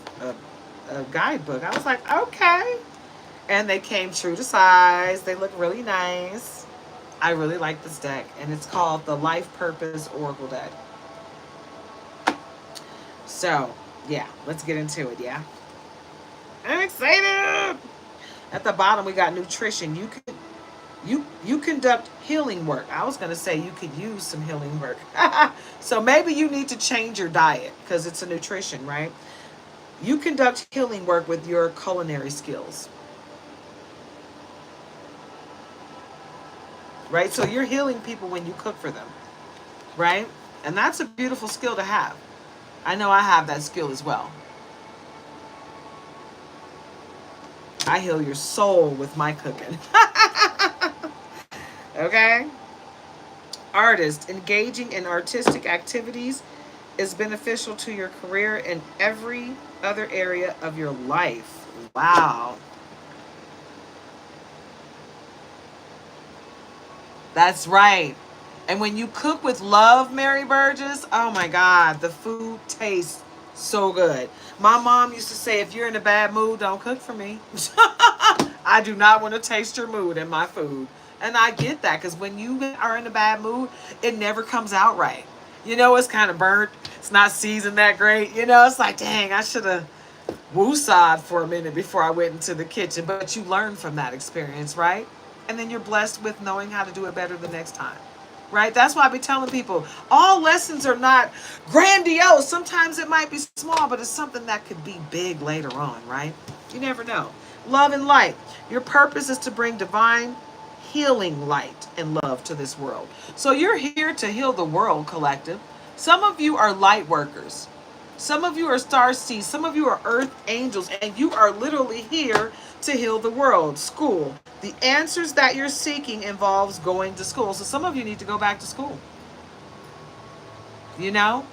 A: a guidebook. I was like, okay. And they came true to size. They look really nice. I really like this deck. And it's called the Life Purpose Oracle deck. So, yeah, let's get into it, yeah? I'm excited! At the bottom, we got nutrition. You conduct healing work. I was going to say you could use some healing work. So maybe you need to change your diet because it's a nutrition, right? You conduct healing work with your culinary skills. Right? So you're healing people when you cook for them. Right? And that's a beautiful skill to have. I know I have that skill as well. I heal your soul with my cooking. Okay? Artist, engaging in artistic activities is beneficial to your career and every other area of your life. Wow. That's right. And when you cook with love, Mary Burgess, oh my God, the food tastes so good. My mom used to say, if you're in a bad mood, don't cook for me. I do not want to taste your mood in my food. And I get that because when you are in a bad mood, it never comes out right. You know, it's kind of burnt. It's not seasoned that great. You know, it's like, dang, I should have woosah'd for a minute before I went into the kitchen. But you learn from that experience, right? And then you're blessed with knowing how to do it better the next time. Right? That's why I be telling people, all lessons are not grandiose. Sometimes it might be small, but it's something that could be big later on, right? You never know. Love and light. Your purpose is to bring divine healing light and love to this world. So you're here to heal the world, collective. Some of you are light workers. Some of you are star seeds. Some of you are earth angels. And you are literally here to heal the world. School. The answers that you're seeking involves going to school. So some of you need to go back to school. You know?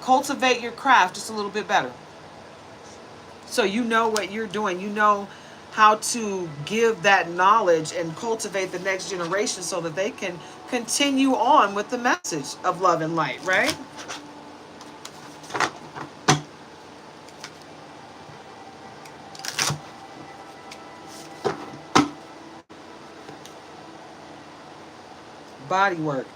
A: Cultivate your craft just a little bit better. So you know what you're doing. You know how to give that knowledge and cultivate the next generation so that they can continue on with the message of love and light, right? Body work.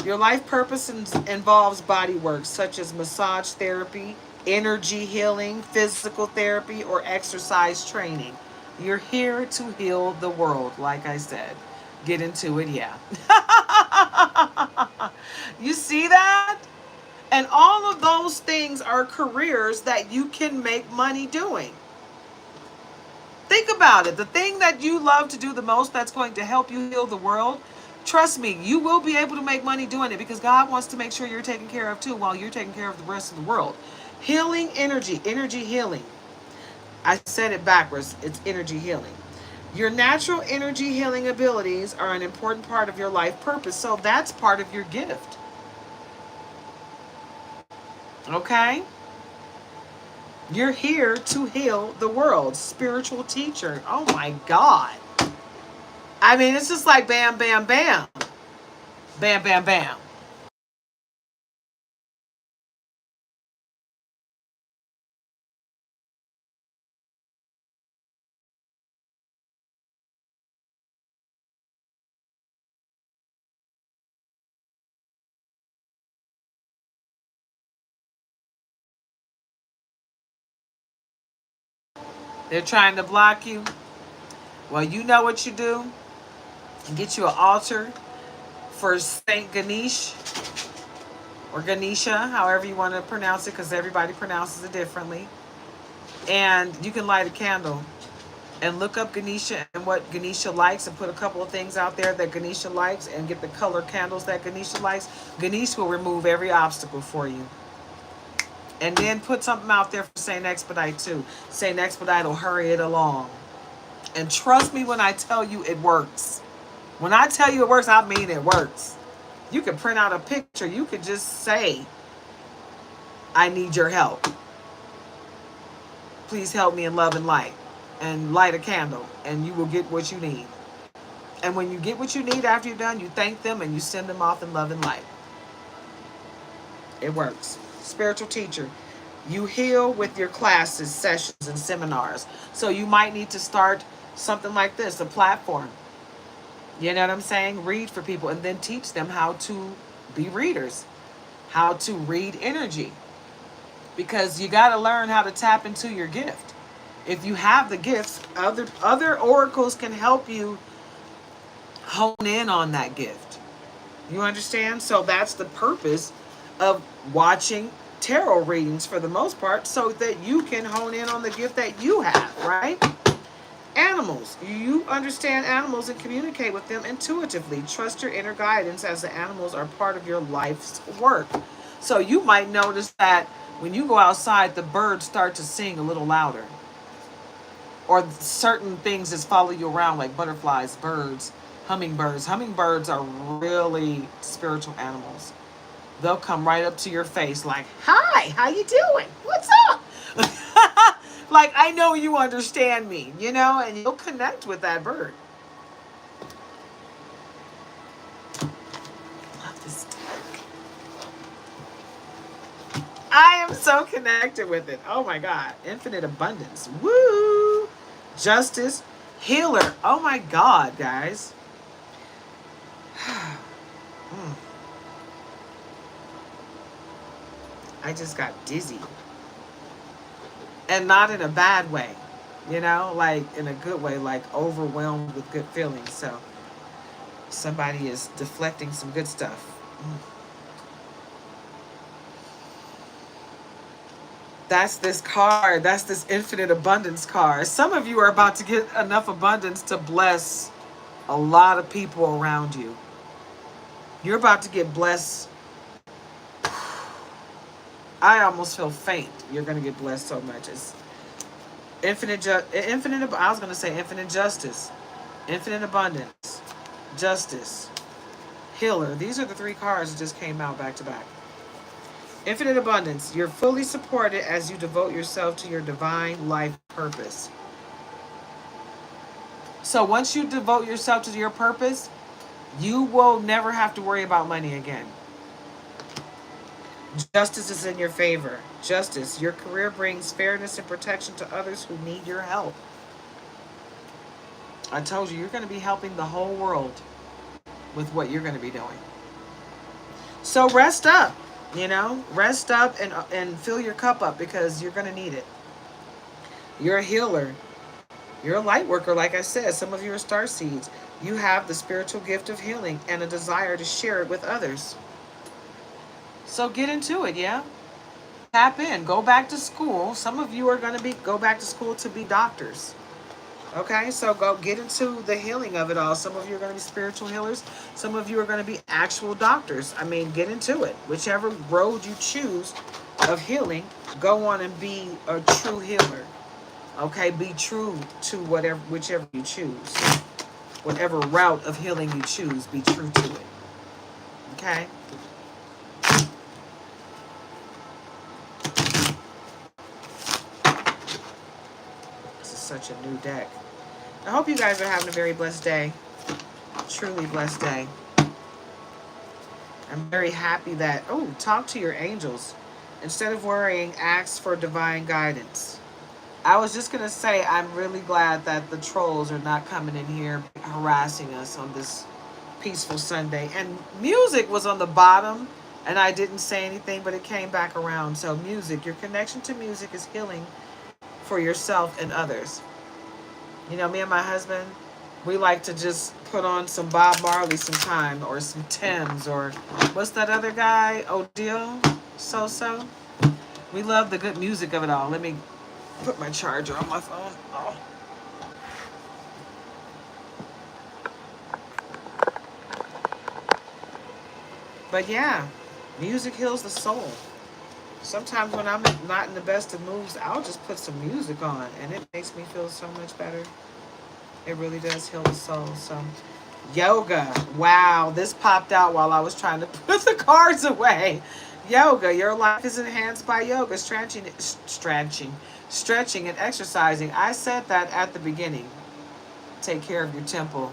A: Your life purpose involves body work such as massage therapy, energy healing, physical therapy, or exercise training. You're here to heal the world, like I said. Get into it, yeah. You see that? And all of those things are careers that you can make money doing. Think about it. The thing that you love to do the most that's going to help you heal the world, trust me, you will be able to make money doing it because God wants to make sure you're taken care of too while you're taking care of the rest of the world. Healing energy, energy healing. I said it backwards. It's energy healing. Your natural energy healing abilities are an important part of your life purpose. So that's part of your gift. Okay? You're here to heal the world. Spiritual teacher. Oh my God. I mean, it's just like bam, bam, bam. Bam, bam, bam. They're trying to block you. Well, you know what you do. Get you an altar for Saint Ganesh or Ganesha, however you want to pronounce it, because everybody pronounces it differently. And you can light a candle and look up Ganesha and what Ganesha likes and put a couple of things out there that Ganesha likes and get the color candles that Ganesha likes. Ganesha will remove every obstacle for you. And then put something out there for Saint Expedite too. Saint Expedite will hurry it along. And trust me when I tell you it works. When I tell you it works, I mean it works. You can print out a picture. You could just say, I need your help. Please help me in love and light. And light a candle. And you will get what you need. And when you get what you need after you're done, you thank them and you send them off in love and light. It works. Spiritual teacher. You heal with your classes, sessions, and seminars. So you might need to start something like this, a platform. You know what I'm saying? Read for people and then teach them how to be readers, how to read energy. Because you got to learn how to tap into your gift. If you have the gifts, other oracles can help you hone in on that gift. You understand? So that's the purpose of watching tarot readings for the most part, so that you can hone in on the gift that you have, right? Animals. You understand animals and communicate with them intuitively. Trust your inner guidance, as the animals are part of your life's work. So you might notice that when you go outside, the birds start to sing a little louder. Or certain things just follow you around, like butterflies, birds, hummingbirds. Hummingbirds are really spiritual animals. They'll come right up to your face like, hi, how you doing? What's up? Like, I know you understand me, you know, and you'll connect with that bird. Love this deck. I am so connected with it. Oh my God. Infinite abundance. Woo! Justice. Healer. Oh my God, guys. I just got dizzy. And not in a bad way, you know, like in a good way, like overwhelmed with good feelings. So somebody is deflecting some good stuff. That's this card. That's this infinite abundance card. Some of you are about to get enough abundance to bless a lot of people around you. You're about to get blessed. I almost feel faint. You're going to get blessed so much. It's infinite, I was going to say infinite justice, infinite abundance, justice, healer. These are the three cards that just came out back to back. Infinite abundance. You're fully supported as you devote yourself to your divine life purpose. So once you devote yourself to your purpose, you will never have to worry about money again. Justice is in your favor. Justice. Your career brings fairness and protection to others who need your help. I told you, you're going to be helping the whole world with what you're going to be doing. So rest up, you know, rest up and fill your cup up, because you're going to need it. You're a healer. You're a light worker, like I said. Some of you are star seeds. You have the spiritual gift of healing and a desire to share it with others. So get into it, yeah? Tap in. Go back to school. Some of you are going to go back to school to be doctors. Okay, so go get into the healing of it all. Some of you are going to be spiritual healers. Some of you are going to be actual doctors. I mean, get into it. Whichever road you choose of healing, go on and be a true healer. Okay, be true to whichever you choose. Whatever route of healing you choose, be true to it. Okay? This is such a new deck. I hope you guys are having a very blessed day. Truly blessed day. I'm very happy that, oh, talk to your angels. Instead of worrying, ask for divine guidance. I was just going to say, I'm really glad that the trolls are not coming in here harassing us on this peaceful Sunday. And music was on the bottom, and I didn't say anything, but it came back around. So, music, your connection to music is healing for yourself and others. You know, me and my husband, we like to just put on some Bob Marley sometime, or some Thames, or what's that other guy? Odile? So. We love the good music of it all. Let me put my charger on my phone. Oh. But yeah, music heals the soul. Sometimes when I'm not in the best of moods, I'll just put some music on and it makes me feel so much better. It really does heal the soul. So, yoga. Wow, this popped out while I was trying to put the cards away. Yoga. Your life is enhanced by yoga, stretching, and exercising. I said that at the beginning. Take care of your temple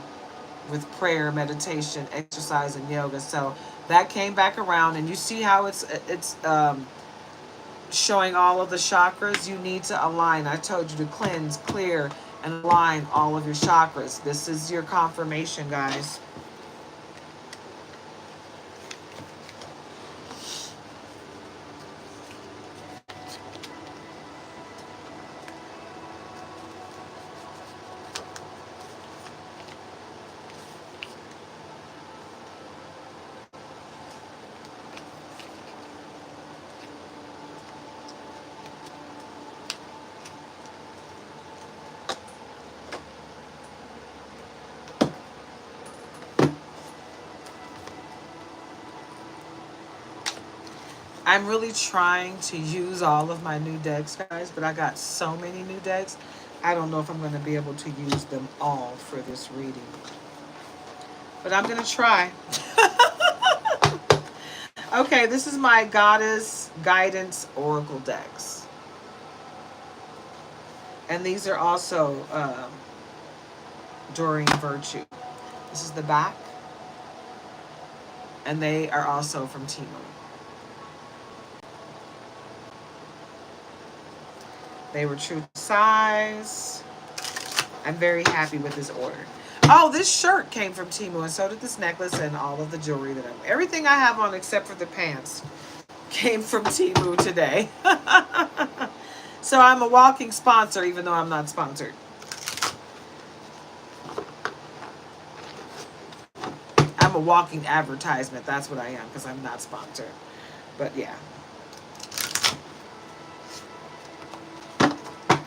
A: with prayer, meditation, exercise, and yoga. So that came back around, and you see how it's showing all of the chakras. You need to align. I told you to cleanse, clear, and align all of your chakras. This is your confirmation, guys. I'm really trying to use all of my new decks, guys, but I got so many new decks. I don't know if I'm going to be able to use them all for this reading. But I'm going to try. Okay, this is my Goddess Guidance Oracle decks. And these are also Doreen Virtue. This is the back. And they are also from Temu. They were true to size. I'm very happy with this order. Oh, this shirt came from Temu, and so did this necklace and all of the jewelry that I'm. Everything I have on except for the pants came from Temu today. So I'm a walking sponsor, even though I'm not sponsored. I'm a walking advertisement. That's what I am, because I'm not sponsored. But yeah.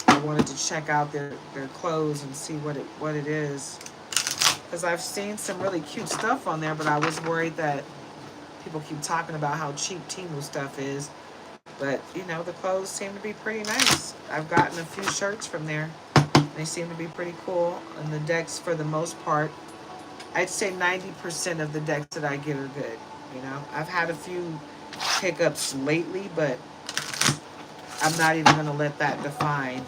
A: I wanted to check out their clothes and see what it is. Because I've seen some really cute stuff on there, but I was worried that people keep talking about how cheap Temu stuff is. But, you know, the clothes seem to be pretty nice. I've gotten a few shirts from there. They seem to be pretty cool. And the decks, for the most part, I'd say 90% of the decks that I get are good. You know, I've had a few hiccups lately, but I'm not even going to let that define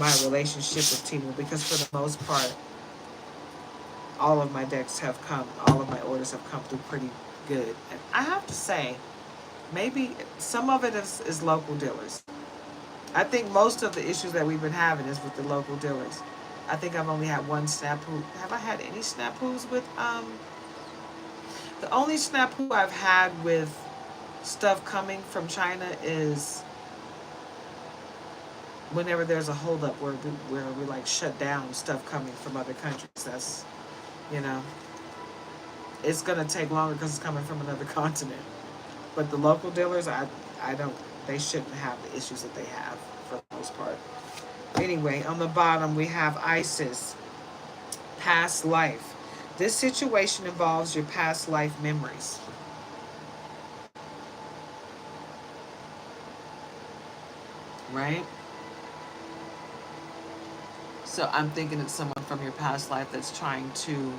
A: my relationship with Temu, because for the most part, all of my decks have come, all of my orders have come through pretty good. And I have to say, maybe some of it is local dealers. I think most of the issues that we've been having is with the local dealers. I think I've only had one snafu. Have I had any snafus with the only snafu I've had with stuff coming from China is whenever there's a holdup where we like shut down stuff coming from other countries. That's, you know, it's gonna take longer because it's coming from another continent. But the local dealers, I don't. They shouldn't have the issues that they have for the most part. Anyway, on the bottom we have Isis, past life. This situation involves your past life memories. Right? So I'm thinking it's someone from your past life that's trying to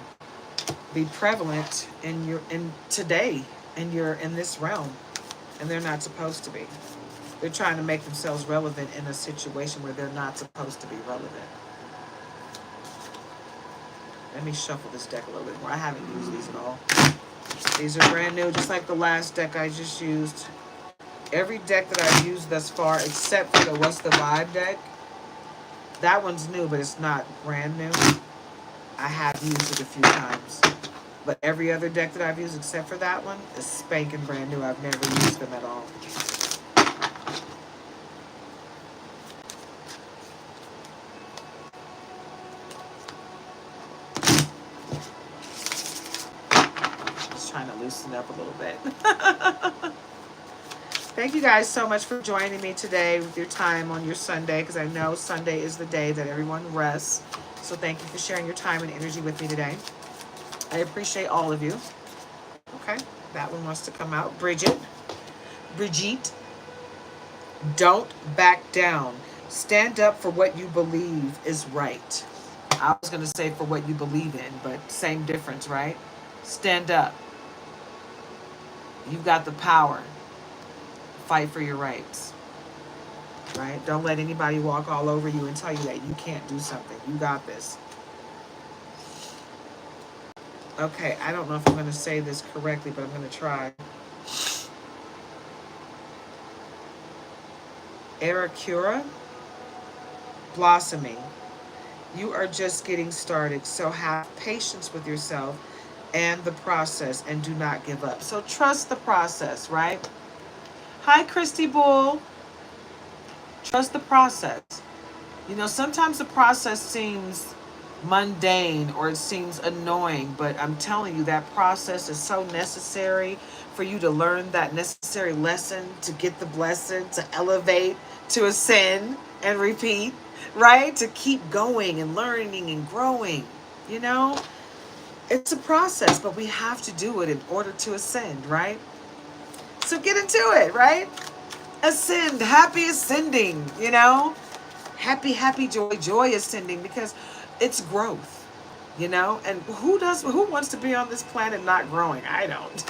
A: be prevalent in today, and you're in this realm, and they're not supposed to be. They're trying to make themselves relevant in a situation where they're not supposed to be relevant. Let me shuffle this deck a little bit more. I haven't used these at all. These are brand new, just like the last deck I just used. Every deck that I've used thus far, except for the What's the Vibe deck, that one's new, but it's not brand new. I have used it a few times. But every other deck that I've used except for that one is spanking brand new. I've never used them at all. Just trying to loosen up a little bit. Thank you guys so much for joining me today with your time on your Sunday, because I know Sunday is the day that everyone rests. So thank you for sharing your time and energy with me today. I appreciate all of you. Okay, that one wants to come out. Brigitte, don't back down. Stand up for what you believe is right. I was going to say for what you believe in, but same difference, right? Stand up. You've got the power. Fight for your rights, right? Don't let anybody walk all over you and tell you that you can't do something. You got this. Okay, I don't know if I'm going to say this correctly, but I'm going to try. Aracura, blossoming. You are just getting started, so have patience with yourself and the process, and do not give up. So trust the process, right? Hi, Christy Bull. Trust the process. You know, sometimes the process seems mundane or it seems annoying, but I'm telling you that process is so necessary for you to learn that necessary lesson, to get the blessing, to elevate, to ascend and repeat, right? To keep going and learning and growing. You know, it's a process, but we have to do it in order to ascend, right? So get into it, right? Ascend, happy ascending, you know? Happy, happy, joy, joy ascending, because it's growth, you know? And who wants to be on this planet not growing? I don't.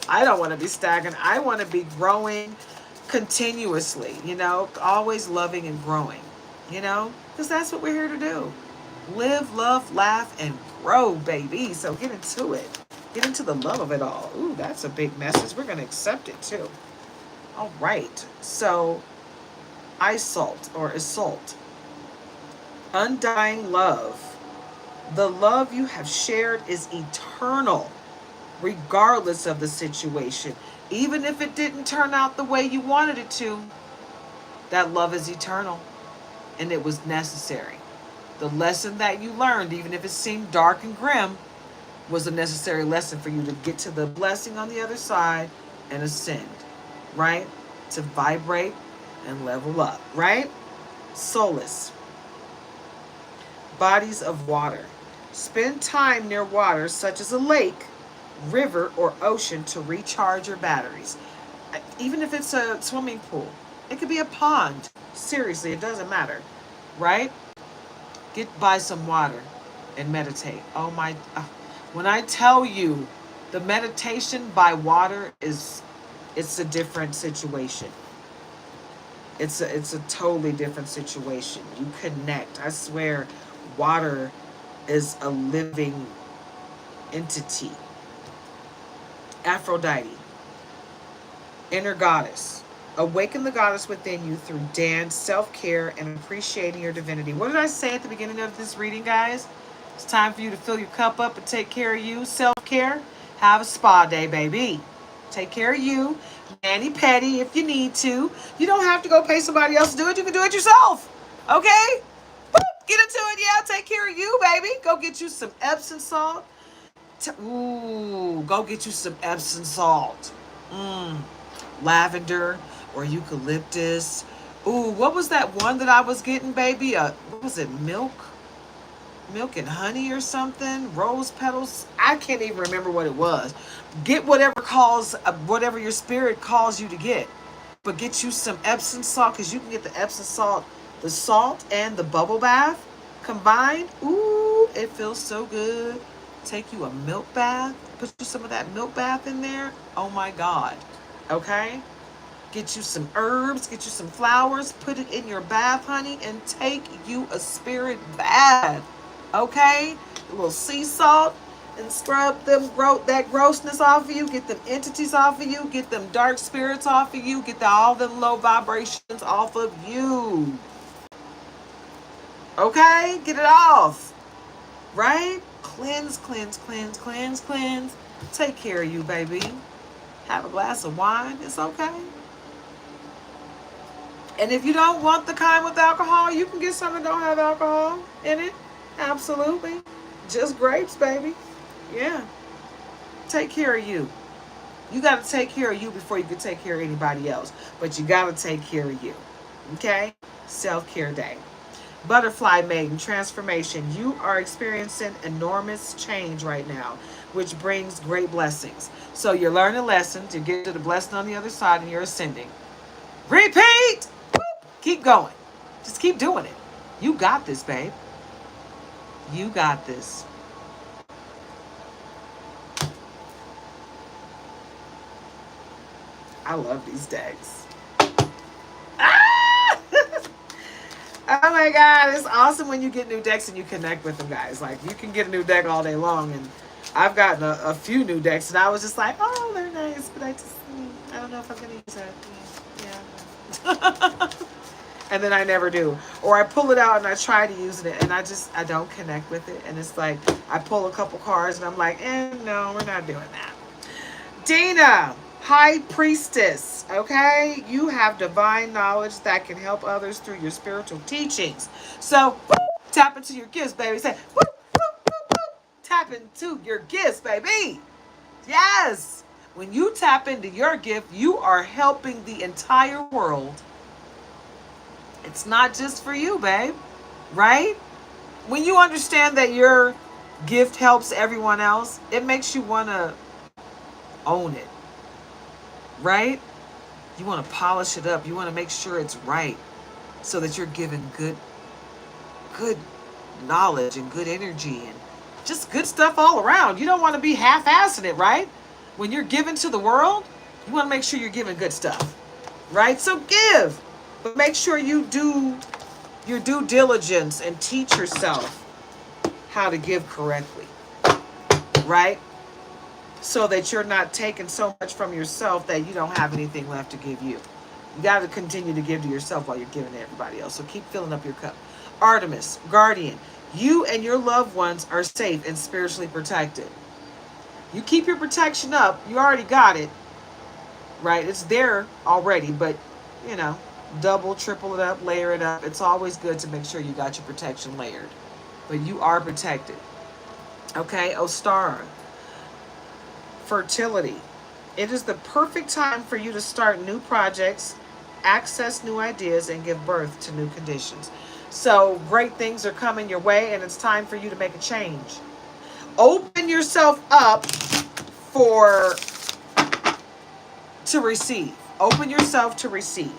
A: I don't want to be stagnant. I want to be growing continuously, you know? Always loving and growing, you know? Because that's what we're here to do. Live, love, laugh, and grow, baby. So get into it. Get into the love of it all. Ooh, that's a big message. We're going to accept it too. All right. So, Isolt or Isolt. Undying love. The love you have shared is eternal, regardless of the situation. Even if it didn't turn out the way you wanted it to, that love is eternal, and it was necessary. The lesson that you learned, even if it seemed dark and grim, was a necessary lesson for you to get to the blessing on the other side and ascend, right? To vibrate and level up, right? Solace. Bodies of water. Spend time near water such as a lake, river, or ocean to recharge your batteries. Even if it's a swimming pool, it could be a pond. Seriously, it doesn't matter, right? Get by some water and meditate. Oh my, when I tell you the meditation by water it's a different situation. It's a totally different situation. You connect. I swear, water is a living entity. Aphrodite, inner goddess. Awaken the goddess within you through dance, self-care, and appreciating your divinity. What did I say at the beginning of this reading, guys? It's time for you to fill your cup up and take care of you. Self-care. Have a spa day, baby. Take care of you. Mani-pedi if you need to. You don't have to go pay somebody else to do it. You can do it yourself. Okay? Boop, get into it. Yeah, take care of you, baby. Go get you some Epsom salt. Go get you some Epsom salt. Lavender or eucalyptus. Ooh, what was that one that I was getting, baby? What was it? Milk and honey or something? Rose petals? I can't even remember what it was. Get whatever your spirit calls you to get. But get you some Epsom salt, because you can get the Epsom salt, the salt and the bubble bath combined. Ooh, it feels so good. Take you a milk bath. Put you some of that milk bath in there. Oh my God. Okay? Get you some herbs, get you some flowers, put it in your bath, honey, and take you a spirit bath. Okay? A little sea salt and scrub that grossness off of you. Get them entities off of you. Get them dark spirits off of you. Get all them low vibrations off of you. Okay? Get it off. Right? Cleanse, cleanse, cleanse, cleanse, cleanse. Take care of you, baby. Have a glass of wine. It's okay. And if you don't want the kind with alcohol, you can get some that don't have alcohol in it. Absolutely. Just grapes, baby. Yeah. Take care of you. You got to take care of you before you can take care of anybody else. But you got to take care of you. Okay? Self-care day. Butterfly maiden transformation. You are experiencing enormous change right now, which brings great blessings. So you're learning lessons. You get to the blessing on the other side and you're ascending. Repeat! Keep going. Just keep doing it. You got this, babe. You got this. I love these decks. Ah! Oh my God. It's awesome when you get new decks and you connect with them, guys. Like, you can get a new deck all day long. And I've gotten a few new decks. And I was just like, oh, they're nice. But I don't know if I'm going to use that. Yeah. And then I never do. Or I pull it out and I try to use it and I don't connect with it. And it's like, I pull a couple cards and I'm like, no, we're not doing that. Dana, High Priestess, okay? You have divine knowledge that can help others through your spiritual teachings. So, tap into your gifts, baby. Say, tap into your gifts, baby. Yes. When you tap into your gift, you are helping the entire world. It's not just for you, babe, right? When you understand that your gift helps everyone else, it makes you want to own it, right? You want to polish it up. You want to make sure it's right so that you're giving good knowledge and good energy and just good stuff all around. You don't want to be half-assing it, right? When you're giving to the world, you want to make sure you're giving good stuff, right? So give. But make sure you do your due diligence and teach yourself how to give correctly, right? So that you're not taking so much from yourself that you don't have anything left to give you. You got to continue to give to yourself while you're giving to everybody else. So keep filling up your cup. Artemis, guardian, you and your loved ones are safe and spiritually protected. You keep your protection up. You already got it, right? It's there already, but, double, triple it up, layer it up. It's always good to make sure you got your protection layered. But you are protected. Okay, Ostara. Fertility. It is the perfect time for you to start new projects, access new ideas, and give birth to new conditions. So great things are coming your way, and it's time for you to make a change. Open yourself up to receive. Open yourself to receive.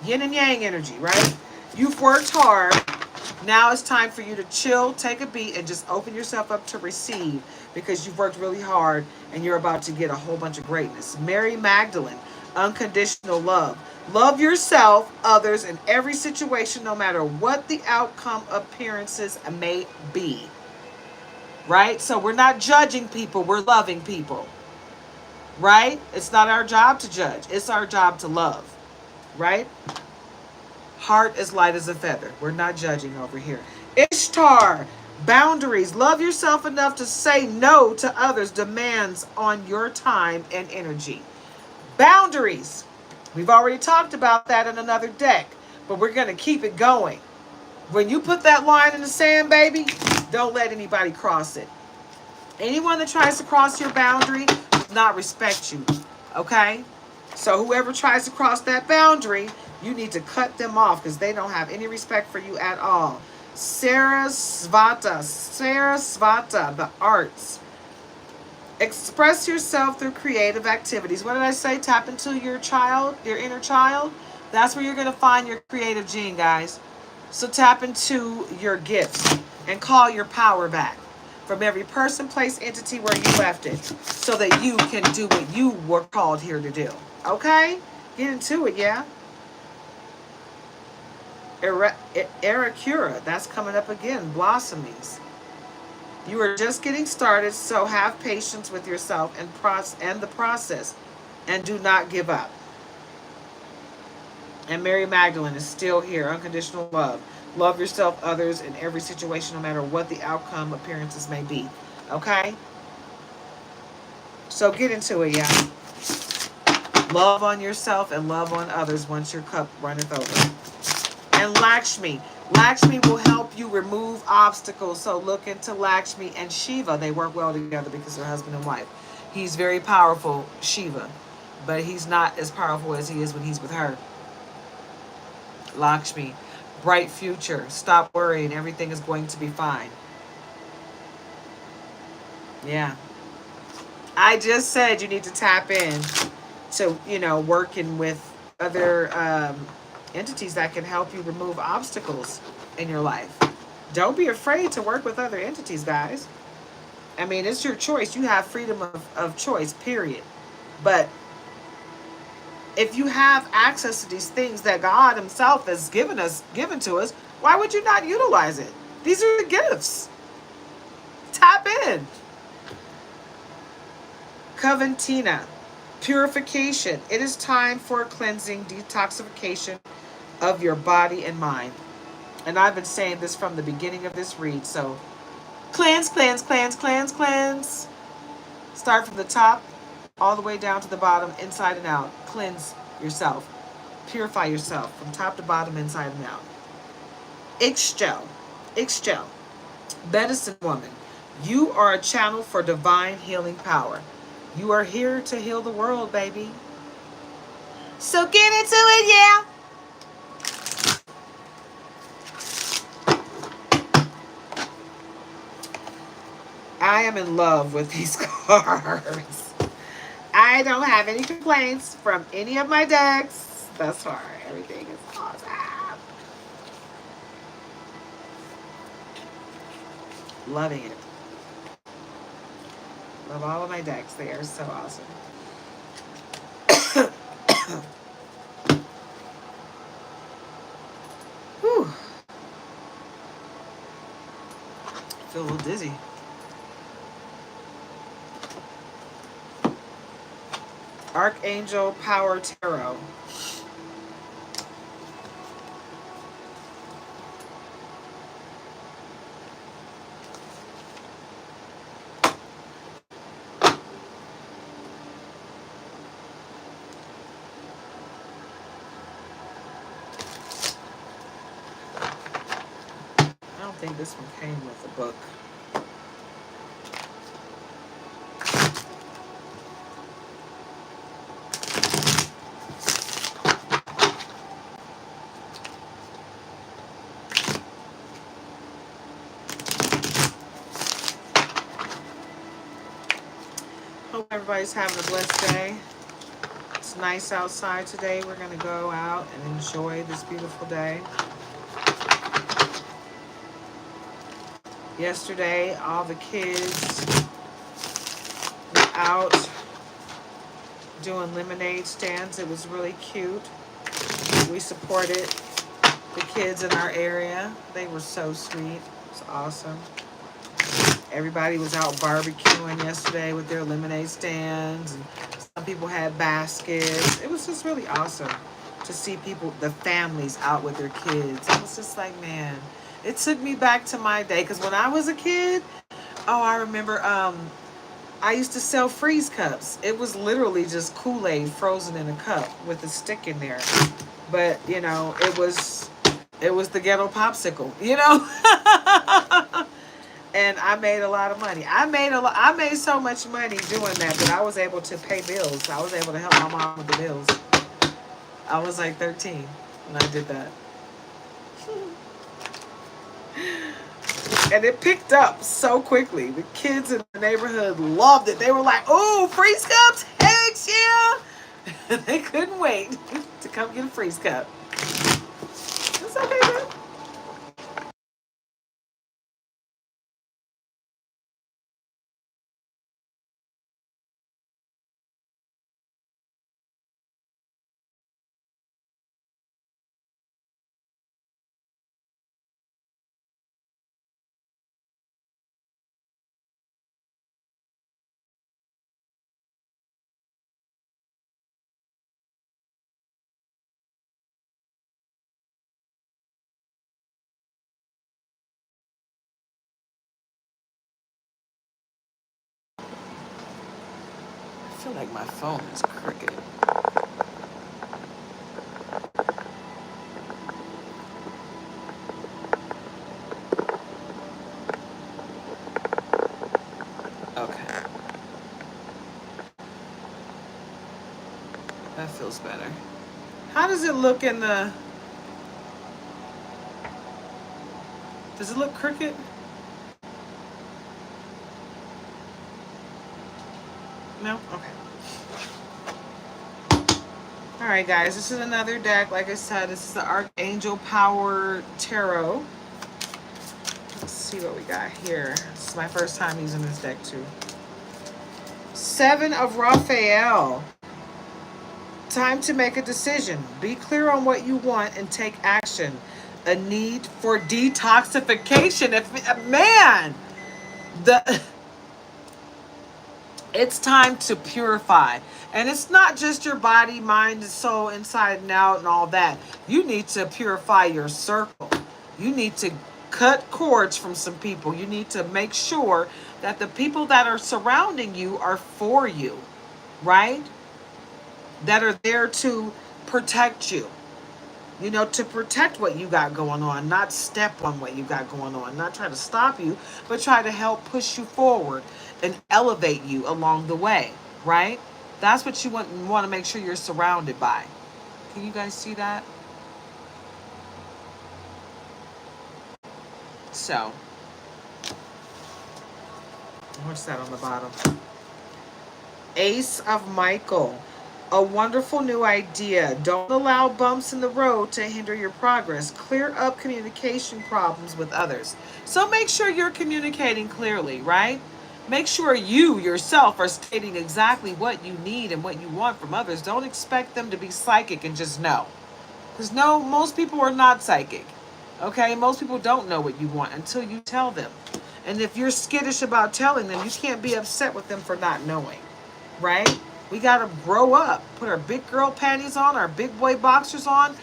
A: Yin and yang energy, right? You've worked hard. Now it's time for you to chill, take a beat, and just open yourself up to receive because you've worked really hard and you're about to get a whole bunch of greatness. Mary Magdalene, unconditional love. Love yourself, others, in every situation, no matter what the outcome appearances may be. Right? So we're not judging people, we're loving people. Right? It's not our job to judge. It's our job to love. Right? Heart as light as a feather. We're not judging over here. Ishtar, boundaries. Love yourself enough to say no to others' demands on your time and energy. Boundaries. We've already talked about that in another deck, but we're going to keep it going. When you put that line in the sand, baby, don't let anybody cross it. Anyone that tries to cross your boundary does not respect you. Okay? So whoever tries to cross that boundary, you need to cut them off because they don't have any respect for you at all. Sarasvata, the arts. Express yourself through creative activities. What did I say? Tap into your child, your inner child. That's where you're going to find your creative gene, guys. So tap into your gifts and call your power back from every person, place, entity where you left it so that you can do what you were called here to do. Okay? Get into it, yeah? Eracura, that's coming up again. Blossomings. You are just getting started, so have patience with yourself and the process, and do not give up. And Mary Magdalene is still here. Unconditional love. Love yourself, others, in every situation, no matter what the outcome appearances may be. Okay? So get into it, yeah. Love on yourself and love on others once your cup runneth over. And Lakshmi. Lakshmi will help you remove obstacles. So look into Lakshmi and Shiva. They work well together because they're husband and wife. He's very powerful, Shiva, but he's not as powerful as he is when he's with her. Lakshmi, bright future. Stop worrying. Everything is going to be fine. Yeah. I just said you need to tap in to, working with other entities that can help you remove obstacles in your life. Don't be afraid to work with other entities, guys. I mean, it's your choice. You have freedom of choice, period. But if you have access to these things that God Himself has given to us, why would you not utilize it? These are the gifts. Tap in. Coventina, purification. It is time for cleansing, detoxification of your body and mind. And I've been saying this from the beginning of this read. So cleanse, cleanse, cleanse, cleanse, cleanse. Start from the top all the way down to the bottom, inside and out. Cleanse yourself. Purify yourself from top to bottom, inside and out. Ixchel. Ixchel. Medicine woman. You are a channel for divine healing power. You are here to heal the world, baby. So get into it, yeah. I am in love with these cards. I don't have any complaints from any of my decks thus far. Everything is awesome. Loving it. Love all of my decks. They are so awesome. Whew. I feel a little dizzy. Archangel Power Tarot. I don't think this one came with a book. Hope everybody's having a blessed day. It's nice outside today. We're going to go out and enjoy this beautiful day. Yesterday, all the kids were out doing lemonade stands. It was really cute. We supported the kids in our area. They were so sweet. It's awesome. Everybody was out barbecuing yesterday with their lemonade stands, and some people had baskets. It was just really awesome to see people, the families out with their kids. It was just like, man, it took me back to my day. Because when I was a kid, oh, I remember I used to sell freeze cups. It was literally just Kool-Aid frozen in a cup with a stick in there. But, it was the ghetto popsicle, and I made a lot of money. I made so much money doing that I was able to pay bills. I was able to help my mom with the bills. I was like 13 when I did that. And it picked up so quickly. The kids in the neighborhood loved it. They were like, "Oh, freeze cups? Heck yeah!" They couldn't wait to come get a freeze cup. It's okay, man. Like my phone is crooked. Okay. That feels better. How does it look in the... Does it look crooked? No? Okay. Alright guys, this is another deck. Like I said, this is the Archangel Power Tarot. Let's see what we got here. This is my first time using this deck too. Seven of Raphael. Time to make a decision. Be clear on what you want and take action. A need for detoxification. Man, it's time to purify. And it's not just your body, mind, and soul, inside and out and all that. You need to purify your circle. You need to cut cords from some people. You need to make sure that the people that are surrounding you are for you, right? That are there to protect you. You know, to protect what you got going on, not step on what you got going on, not try to stop you, but try to help push you forward and elevate you along the way, right? That's what you want to make sure you're surrounded by. Can you guys see that? So, what's that on the bottom? Ace of Michael. A wonderful new idea. Don't allow bumps in the road to hinder your progress. Clear up communication problems with others. So make sure you're communicating clearly, right? Make sure you yourself are stating exactly what you need and what you want from others. Don't expect them to be psychic and just know. Because no, most people are not psychic. Okay? Most people don't know what you want until you tell them. And if you're skittish about telling them, you can't be upset with them for not knowing. Right? We got to grow up, put our big girl panties on, our big boy boxers on,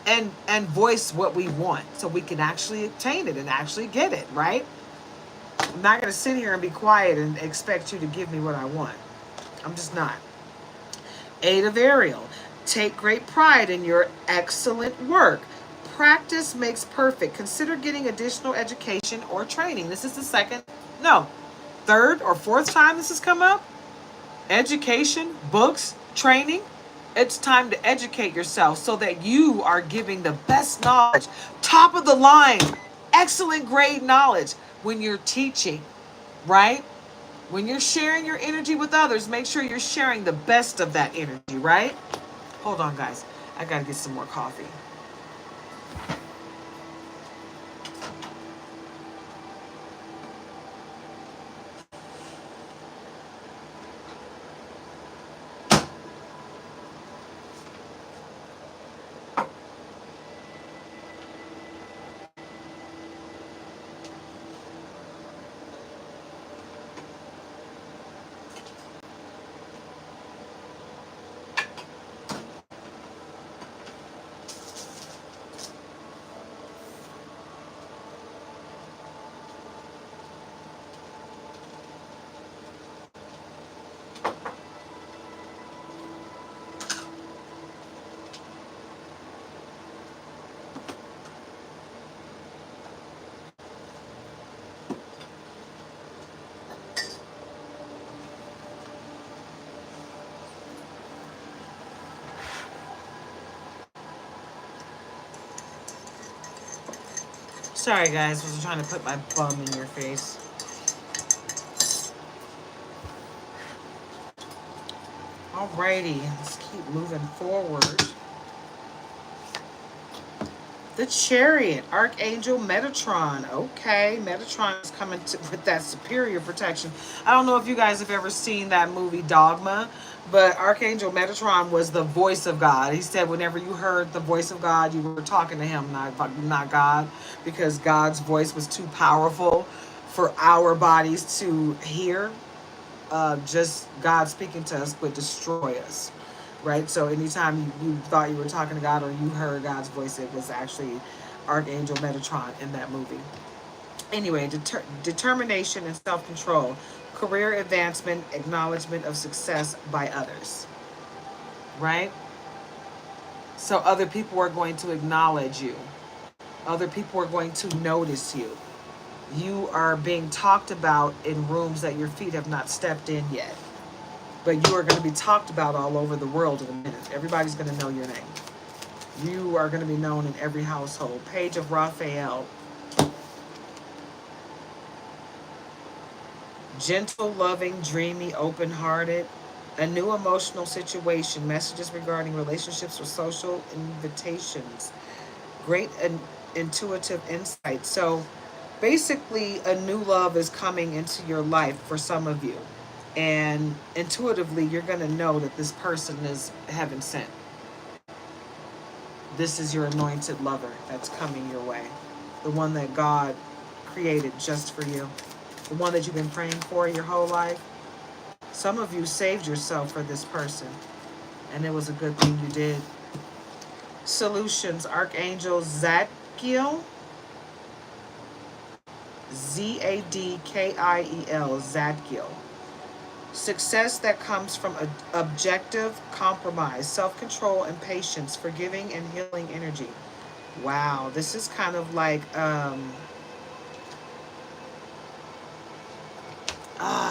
A: and voice what we want so we can actually obtain it and actually get it, right? I'm not going to sit here and be quiet and expect you to give me what I want. I'm just not. Eight of Ariel. Take great pride in your excellent work. Practice makes perfect. Consider getting additional education or training. This is the third or fourth time this has come up. Education, books, training. It's time to educate yourself so that you are giving the best knowledge, top of the line, excellent grade knowledge when you're teaching, right? When you're sharing your energy with others, make sure you're sharing the best of that energy, right? Hold on, guys. I got to get some more coffee. Sorry, guys. I was trying to put my bum in your face. Alrighty. Let's keep moving forward. The Chariot, Archangel Metatron. Okay, Metatron is coming with that superior protection. I don't know if you guys have ever seen that movie Dogma, but Archangel Metatron was the voice of God. He said whenever you heard the voice of God, you were talking to him, not God, because God's voice was too powerful for our bodies to hear. Just God speaking to us would destroy us. Right? So anytime you thought you were talking to God or you heard God's voice, it was actually Archangel Metatron in that movie. Anyway, determination and self-control. career advancement, acknowledgement of success by others, right? So other people are going to acknowledge you. Other people are going to notice you. You are being talked about in rooms that your feet have not stepped in yet. But you are going to be talked about all over the world in a minute. Everybody's going to know your name. You are going to be known in every household. Page of Raphael. Gentle, loving, dreamy, open-hearted. A new emotional situation. Messages regarding relationships or social invitations. Great and intuitive insight. So basically, a new love is coming into your life for some of you. And intuitively, you're going to know that this person is heaven sent. This is your anointed lover that's coming your way. The one that God created just for you. The one that you've been praying for your whole life. Some of you saved yourself for this person, and it was a good thing you did. Solutions, Archangel Zadkiel. Zadkiel, Zadkiel. Success that comes from objective compromise, self-control and patience, forgiving and healing energy. Wow, this is kind of like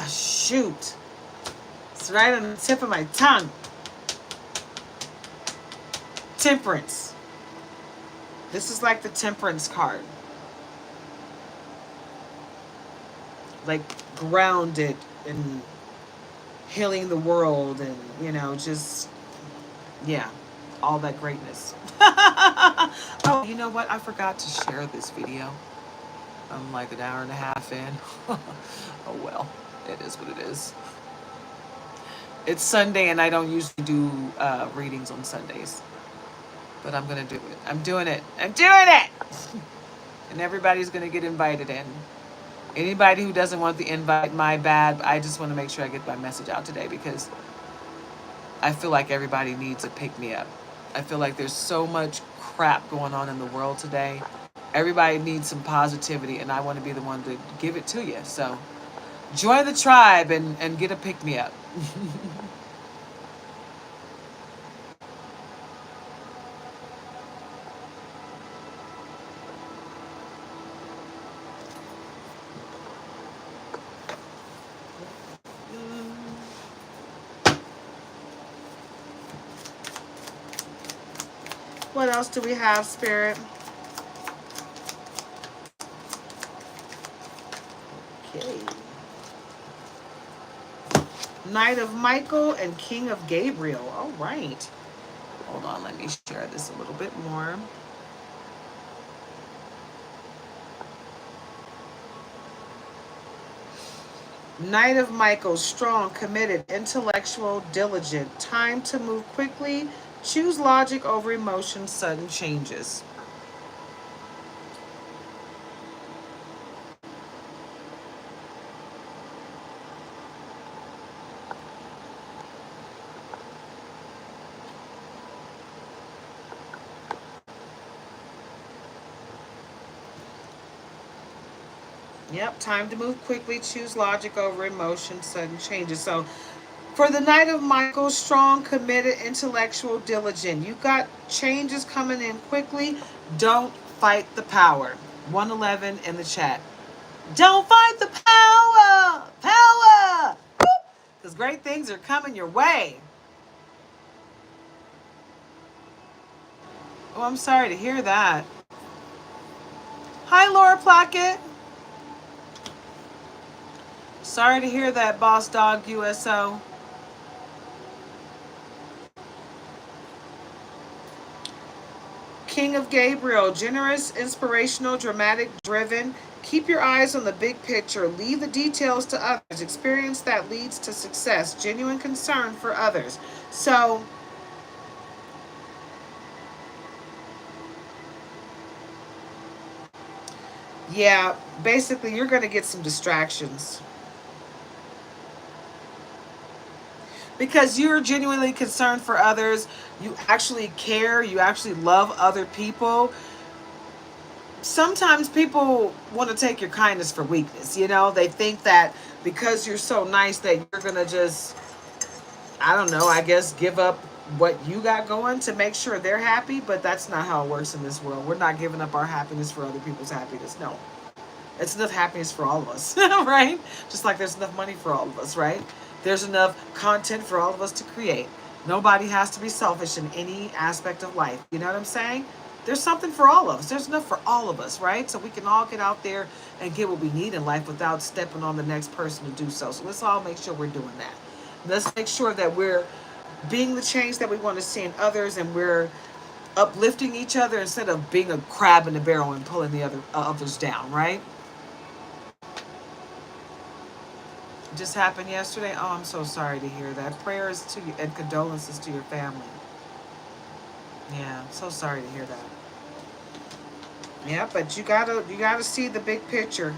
A: shoot. It's right on the tip of my tongue. Temperance. This is like the Temperance card. Like grounded and healing the world and, just, yeah, all that greatness. Oh, you know what? I forgot to share this video. I'm like an hour and a half in. Oh, well, it is what it is. It's Sunday and I don't usually do readings on Sundays. But I'm going to do it. I'm doing it. I'm doing it! And everybody's going to get invited in. Anybody who doesn't want the invite, my bad. I just want to make sure I get my message out today because I feel like everybody needs a pick-me-up. I feel like there's so much crap going on in the world today. Everybody needs some positivity, and I want to be the one to give it to you. So join the tribe and get a pick-me-up. What else do we have, Spirit? Okay. Knight of Michael and King of Gabriel. All right. Hold on, let me share this a little bit more. Knight of Michael, strong, committed, intellectual, diligent. Time to move quickly. Choose logic over emotion, sudden changes. Yep, time to move quickly, choose logic over emotion, sudden changes. So for the Knight of Michael, strong, committed, intellectual, diligent. You got changes coming in quickly. Don't fight the power. 111 in the chat. Don't fight the power! Power! Because great things are coming your way. Oh, I'm sorry to hear that. Hi, Laura Plackett. Sorry to hear that, Boss Dog USO. King of Gabriel, generous, inspirational, dramatic, driven. Keep your eyes on the big picture. Leave the details to others. Experience that leads to success. Genuine concern for others. So, yeah, basically you're going to get some distractions. Because you're genuinely concerned for others. You actually care. You actually love other people. sometimes people want to take your kindness for weakness. You know, they think that because you're so nice that you're going to just, I don't know, I guess give up what you got going to make sure they're happy. But that's not how it works in this world. We're not giving up our happiness for other people's happiness. No. It's enough happiness for all of us, right? Just like there's enough money for all of us, right? There's enough content for all of us to create. Nobody has to be selfish in any aspect of life. You know what I'm saying? There's something for all of us. There's enough for all of us, right? So we can all get out there and get what we need in life without stepping on the next person to do so. So let's all make sure we're doing that. Let's make sure that we're being the change that we want to see in others, and we're uplifting each other instead of being a crab in the barrel and pulling the others down, right? Just happened yesterday. Oh, I'm so sorry to hear that. Prayers to you and condolences to your family. Yeah, I'm so sorry to hear that. Yeah, but you gotta see the big picture.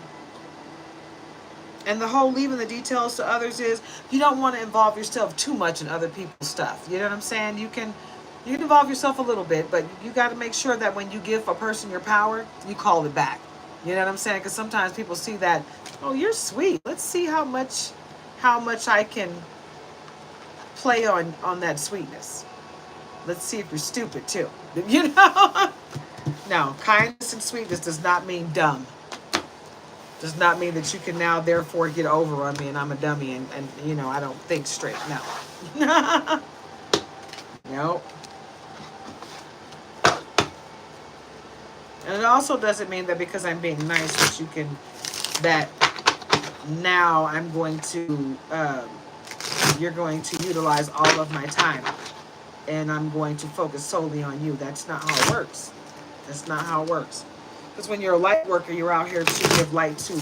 A: And the whole leaving the details to others is you don't want to involve yourself too much in other people's stuff. You know what I'm saying? You can involve yourself a little bit, but you got to make sure that when you give a person your power, you call it back. You know what I'm saying? Because sometimes people see that, oh, you're sweet. Let's see how much I can play on that sweetness. Let's see if you're stupid too. You know? No, kindness and sweetness does not mean dumb. Does not mean that you can now therefore get over on me and I'm a dummy and I don't think straight. No. Nope. And it also doesn't mean that because I'm being nice that now I'm going to you're going to utilize all of my time and I'm going to focus solely on you. That's not how it works. That's not how it works. Because when you're a light worker, you're out here to give light to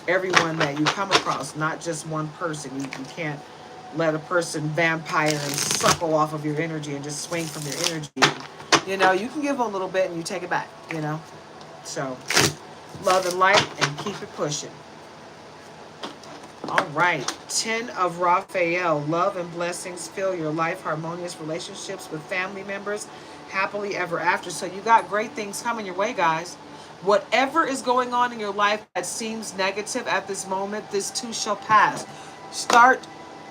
A: everyone that you come across, not just one person. You can't let a person vampire and suckle off of your energy and just swing from your energy. You can give them a little bit and you take it back. So, love and light and keep it pushing. All right. 10 of Raphael. Love and blessings fill your life. Harmonious relationships with family members. Happily ever after. So you got great things coming your way, guys. Whatever is going on in your life that seems negative at this moment, this too shall pass. Start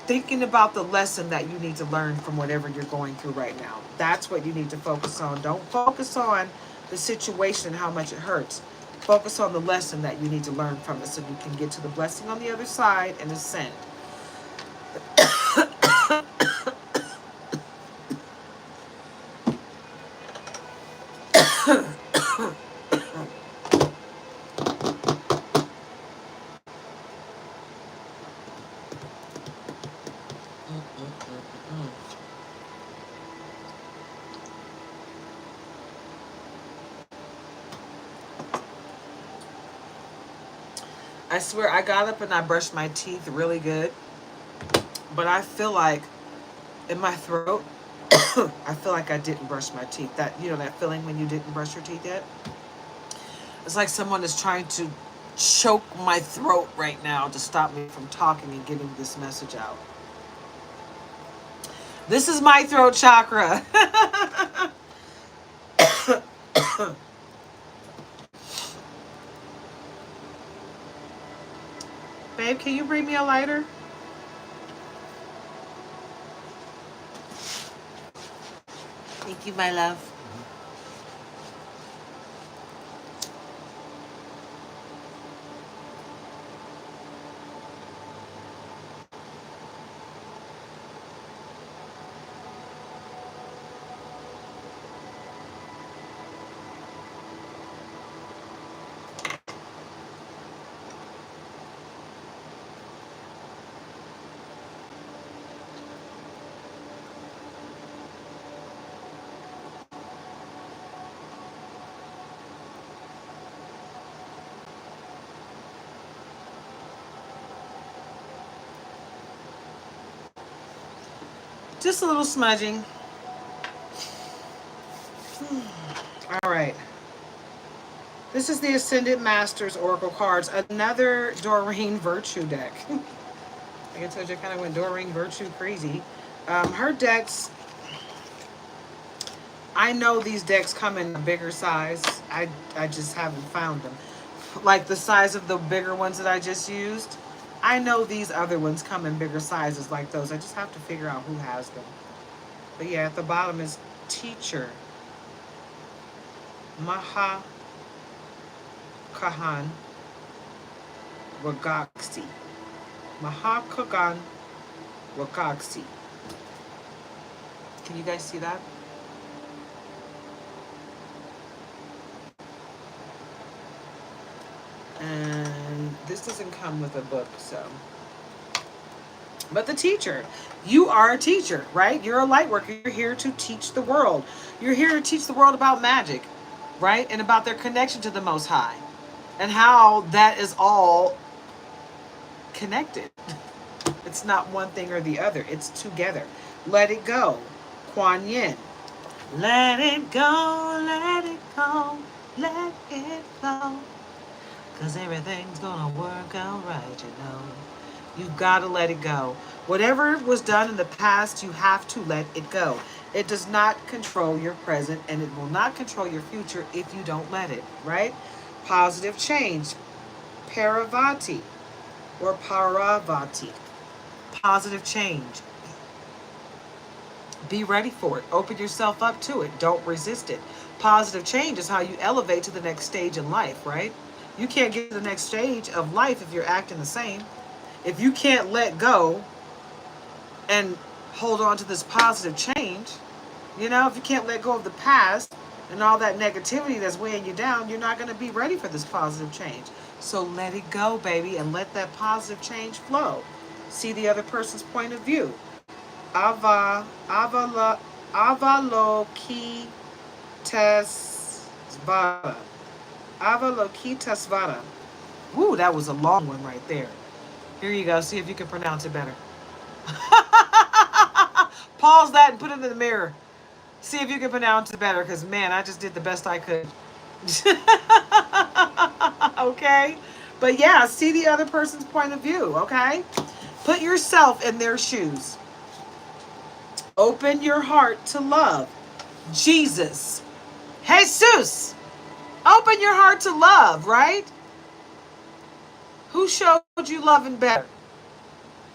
A: thinking about the lesson that you need to learn from whatever you're going through right now. That's what you need to focus on. Don't focus on the situation and how much it hurts. Focus on the lesson that you need to learn from it so you can get to the blessing on the other side and ascend. I swear I got up and I brushed my teeth really good, but I feel like in my throat, I feel like I didn't brush my teeth. That feeling when you didn't brush your teeth yet? It's like someone is trying to choke my throat right now to stop me from talking and getting this message out. This is my throat chakra. Babe, can you bring me a lighter? Thank you, my love. Just a little smudging. All right. This is the Ascended Masters Oracle cards. Another Doreen Virtue deck. Like I told you, I kind of went Doreen Virtue crazy. Her decks, I know these decks come in a bigger size. I just haven't found them. Like the size of the bigger ones that I just used. I know these other ones come in bigger sizes like those. I just have to figure out who has them. But yeah, at the bottom is teacher. Maha Kahan Wagaksi. Maha Kagan Wagaksi. Can you guys see that? And this doesn't come with a book, so. But the teacher, you are a teacher, right? You're a light worker. You're here to teach the world. You're here to teach the world about magic, right? And about their connection to the Most High and how that is all connected. It's not one thing or the other, it's together. Let it go. Kuan Yin. Let it go, let it go, let it go. Because everything's gonna work out right, you know. You've got to let it go. Whatever was done in the past, you have to let it go. It does not control your present, and it will not control your future if you don't let it, right? Positive change. Paravati or Paravati. Positive change. Be ready for it. Open yourself up to it. Don't resist it. Positive change is how you elevate to the next stage in life, right? You can't get to the next stage of life if you're acting the same. If you can't let go and hold on to this positive change, if you can't let go of the past and all that negativity that's weighing you down, you're not going to be ready for this positive change. So let it go, baby, and let that positive change flow. See the other person's point of view. Avalokitesvara. Avalokitesvara. Woo, that was a long one right there. Here you go. See if you can pronounce it better. Pause that and put it in the mirror. See if you can pronounce it better, because, man, I just did the best I could. Okay? But, yeah, see the other person's point of view, okay? Put yourself in their shoes. Open your heart to love. Jesus. Jesus. Open your heart to love, right? Who showed you loving better?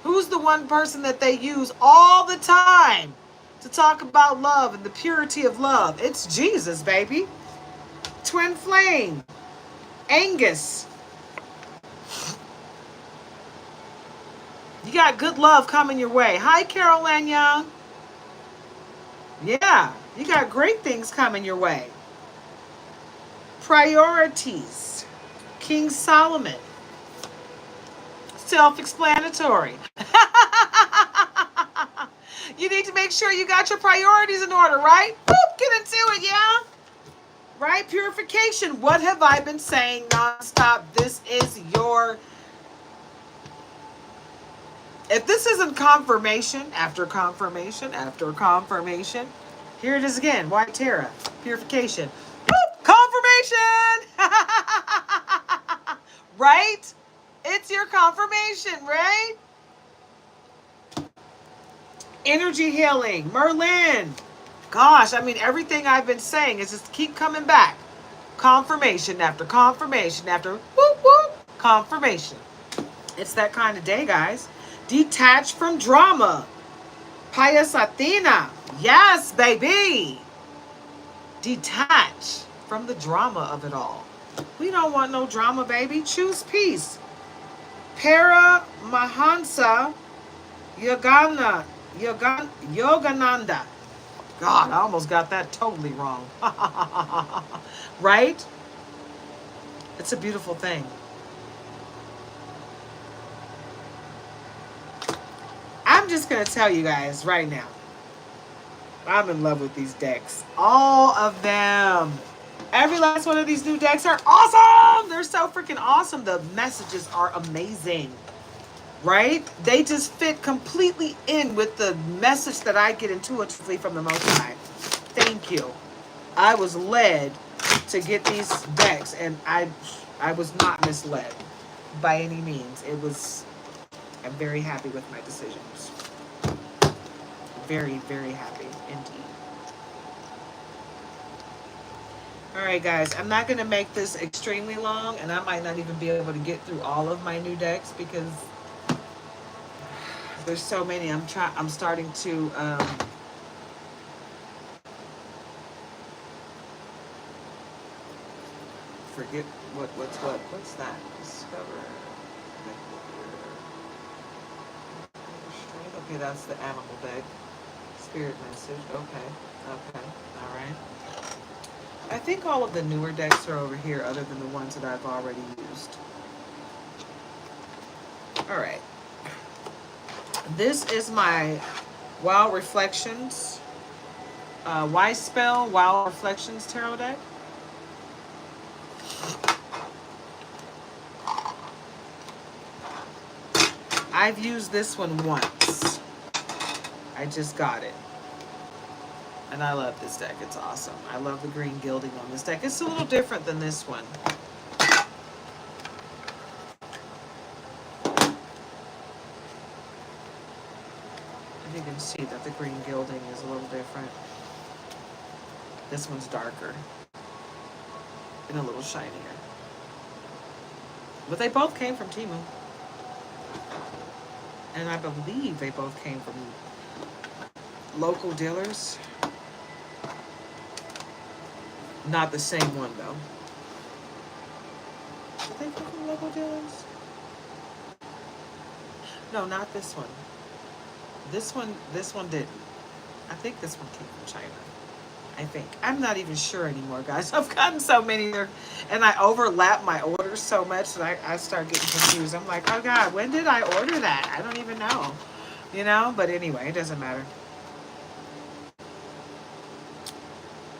A: Who's the one person that they use all the time to talk about love and the purity of love? It's Jesus, baby. Twin flame. Angus. You got good love coming your way. Hi, Carol Ann Young. Yeah, you got great things coming your way. Priorities. King Solomon. Self-explanatory. You need to make sure you got your priorities in order, right? Boop, get into it, yeah? Right? Purification. What have I been saying nonstop? This is your... If this isn't confirmation after confirmation after confirmation, here it is again. White Terra. Purification. Boop, confirmation! Right? It's your confirmation, right? Energy healing. Merlin. Gosh, I mean, everything I've been saying is just keep coming back. Confirmation after confirmation after whoop whoop confirmation. It's that kind of day, guys. Detach from drama. Pious Athena. Yes, baby. Detach from the drama of it all. We don't want no drama, baby. Choose peace. Paramahansa Yogananda. God, I almost got that totally wrong. Right? It's a beautiful thing. I'm just going to tell you guys right now. I'm in love with these decks. All of them. Every last one of these new decks are awesome. They're so freaking awesome. The messages are amazing. Right? They just fit completely in with the message that I get intuitively from the Most High. Thank you. I was led to get these decks, and I was not misled by any means. I'm very happy with my decisions. Very, very happy indeed. All right, guys, I'm not going to make this extremely long, and I might not even be able to get through all of my new decks because there's so many. I'm starting to forget what's what. What's that? Discover. Okay, that's the animal deck. Spirit message. Okay. Okay. All right. I think all of the newer decks are over here, other than the ones that I've already used. All right. This is my Wild Reflections, Wise Spell, Wild Reflections Tarot deck. I've used this one once. I just got it. And I love this deck. It's awesome. I love the green gilding on this deck. It's a little different than this one. You can see that the green gilding is a little different. This one's darker and a little shinier. But they both came from Temu. And I believe they both came from local dealers. Not the same one, though. Did they come from local dealers? No, not this one. This one didn't. I think this one came from China. I think. I'm not even sure anymore, guys. I've gotten so many there, and I overlap my orders so much that I start getting confused. I'm like, oh God, when did I order that? I don't even know. You know? But anyway, it doesn't matter.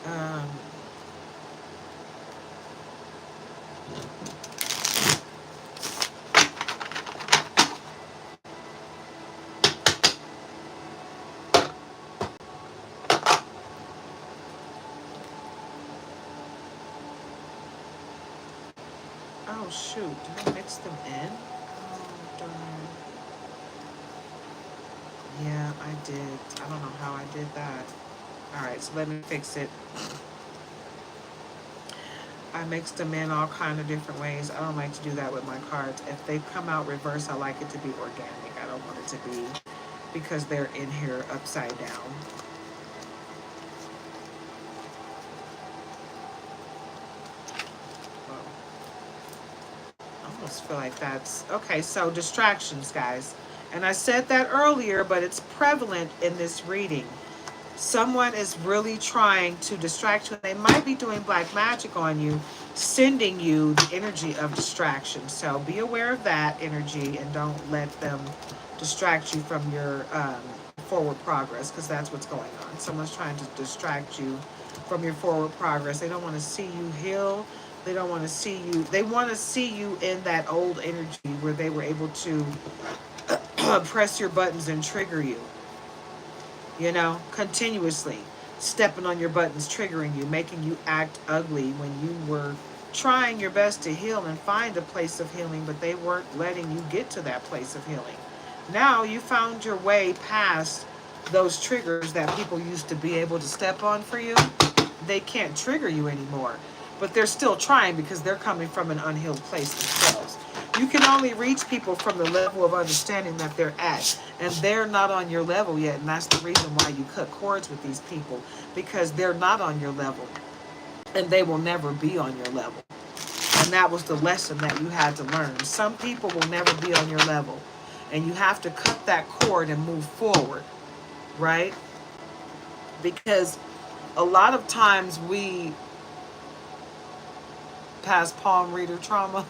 A: Um, oh shoot, did I mix them in? Oh darn. Yeah, I did. I don't know how I did that. Alright, so let me fix it. I mixed them in all kind of different ways. I don't like to do that with my cards. If they come out reverse, I like it to be organic. I don't want it to be because they're in here upside down. I almost feel like that's... Okay, so distractions, guys. And I said that earlier, but it's prevalent in this reading. Someone is really trying to distract you. They might be doing black magic on you, sending you the energy of distraction. So be aware of that energy and don't let them distract you from your forward progress, because that's what's going on. Someone's trying to distract you from your forward progress. They don't want to see you heal. They don't want to see you. They want to see you in that old energy where they were able to press your buttons and trigger you. You know, continuously stepping on your buttons, triggering you, making you act ugly when you were trying your best to heal and find a place of healing, but they weren't letting you get to that place of healing. Now you found your way past those triggers that people used to be able to step on for you. They can't trigger you anymore, but they're still trying because they're coming from an unhealed place themselves. You can only reach people from the level of understanding that they're at, and they're not on your level yet, and that's the reason why you cut cords with these people, because they're not on your level, and they will never be on your level. And that was the lesson that you had to learn. Some people will never be on your level, and you have to cut that cord and move forward, right? Because a lot of times we pass palm reader trauma.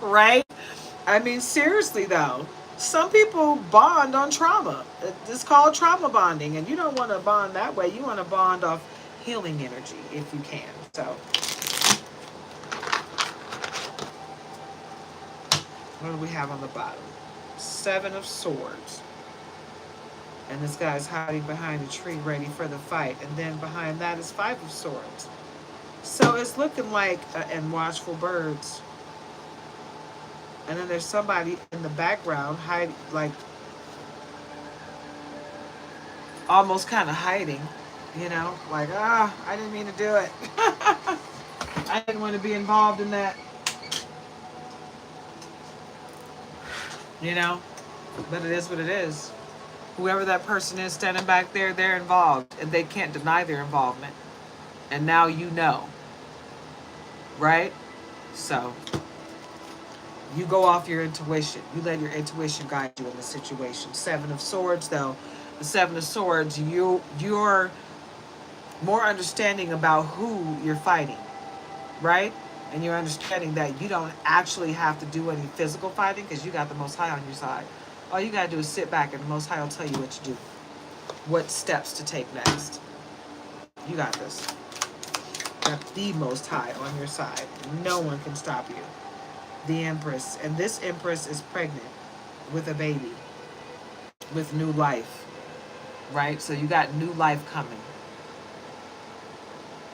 A: Right? I mean, seriously though, some people bond on trauma. It's called trauma bonding, and you don't want to bond that way. You want to bond off healing energy if you can. So, what do we have on the bottom? 7 of Swords. And this guy's hiding behind a tree ready for the fight. And then behind that is 5 of Swords. So it's looking like, and watchful birds. And then there's somebody in the background hiding, like almost kind of hiding. You know, like, I didn't mean to do it. I didn't want to be involved in that. You know, but it is what it is. Whoever that person is standing back there, they're involved and they can't deny their involvement. And now you know, right? So you go off your intuition. You let your intuition guide you in the situation. Seven of Swords, though, the Seven of Swords, you're more understanding about who you're fighting, right? And you're understanding that you don't actually have to do any physical fighting because you got the Most High on your side. All you gotta do is sit back and the Most High will tell you what to do, what steps to take next. You got this. Got the Most High on your side. No one can stop you. The Empress, and this Empress is pregnant with a baby, with new life, right? So you got new life coming.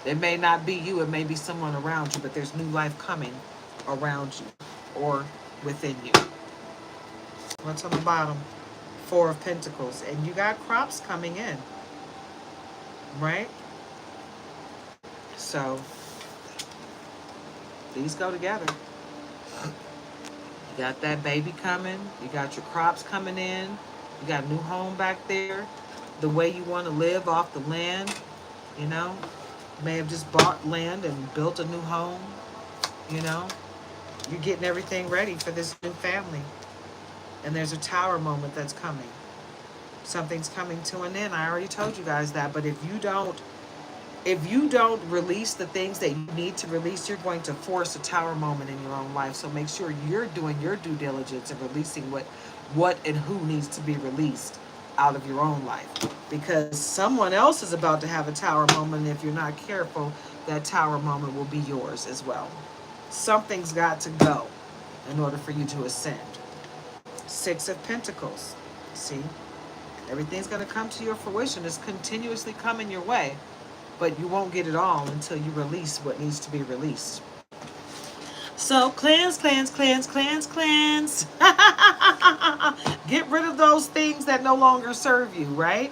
A: It may not be you, it may be someone around you, but there's new life coming around you or within you. What's on the bottom? Four of Pentacles, and you got crops coming in, right? So these go together. You got that baby coming. You got your crops coming in. You got a new home back there. The way you want to live off the land, you know. You may have just bought land and built a new home, you know. You're getting everything ready for this new family. And there's a tower moment that's coming. Something's coming to an end. I already told you guys that. But if you don't release the things that you need to release, you're going to force a tower moment in your own life. So make sure you're doing your due diligence and releasing what and who needs to be released out of your own life. Because someone else is about to have a tower moment, and if you're not careful, that tower moment will be yours as well. Something's got to go in order for you to ascend. Six of Pentacles. See? Everything's going to come to your fruition. It's continuously coming your way. But you won't get it all until you release what needs to be released. So cleanse, cleanse, cleanse, cleanse, cleanse. Get rid of those things that no longer serve you, right?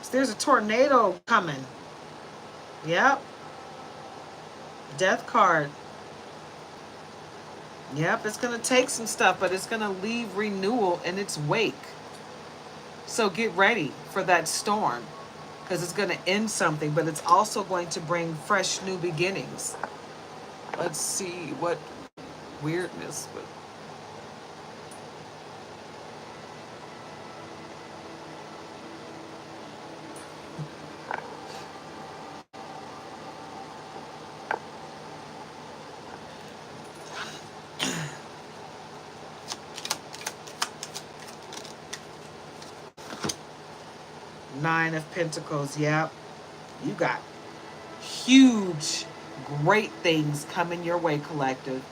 A: So there's a tornado coming. Yep. Death card. Yep, it's going to take some stuff, but it's going to leave renewal in its wake. So get ready for that storm. Because it's going to end something, but it's also going to bring fresh new beginnings. Let's see what weirdness. Nine of Pentacles, yep. You got huge, great things coming your way, collective.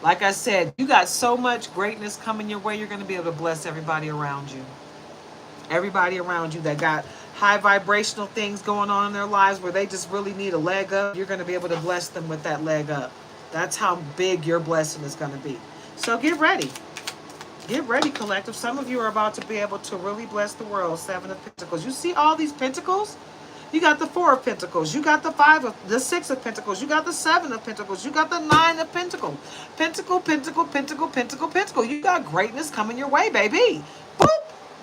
A: Like I said, you got so much greatness coming your way, you're going to be able to bless everybody around you. Everybody around you that got high vibrational things going on in their lives where they just really need a leg up, you're going to be able to bless them with that leg up. That's how big your blessing is going to be. So get ready. Get ready, collective. Some of you are about to be able to really bless the world. Seven of Pentacles. You see all these Pentacles? You got the Four of Pentacles. You got the Six of Pentacles. You got the Seven of Pentacles. You got the Nine of Pentacles. Pentacle, Pentacle, Pentacle, Pentacle, Pentacle. You got greatness coming your way, baby. Boop.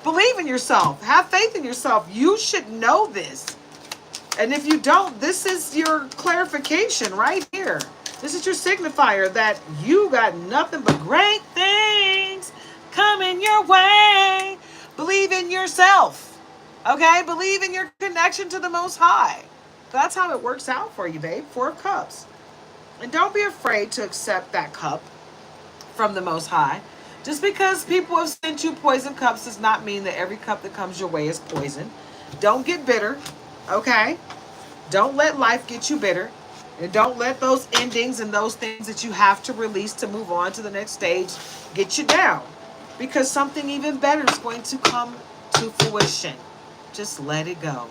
A: Believe in yourself. Have faith in yourself. You should know this. And if you don't, this is your clarification right here. This is your signifier that you got nothing but great things coming your way. Believe in yourself. Okay? Believe in your connection to the Most High. That's how it works out for you, babe. Four of Cups. And don't be afraid to accept that cup from the Most High. Just because people have sent you poison cups does not mean that every cup that comes your way is poison. Don't get bitter. Okay? Don't let life get you bitter. And don't let those endings and those things that you have to release to move on to the next stage get you down. Because something even better is going to come to fruition. Just let it go.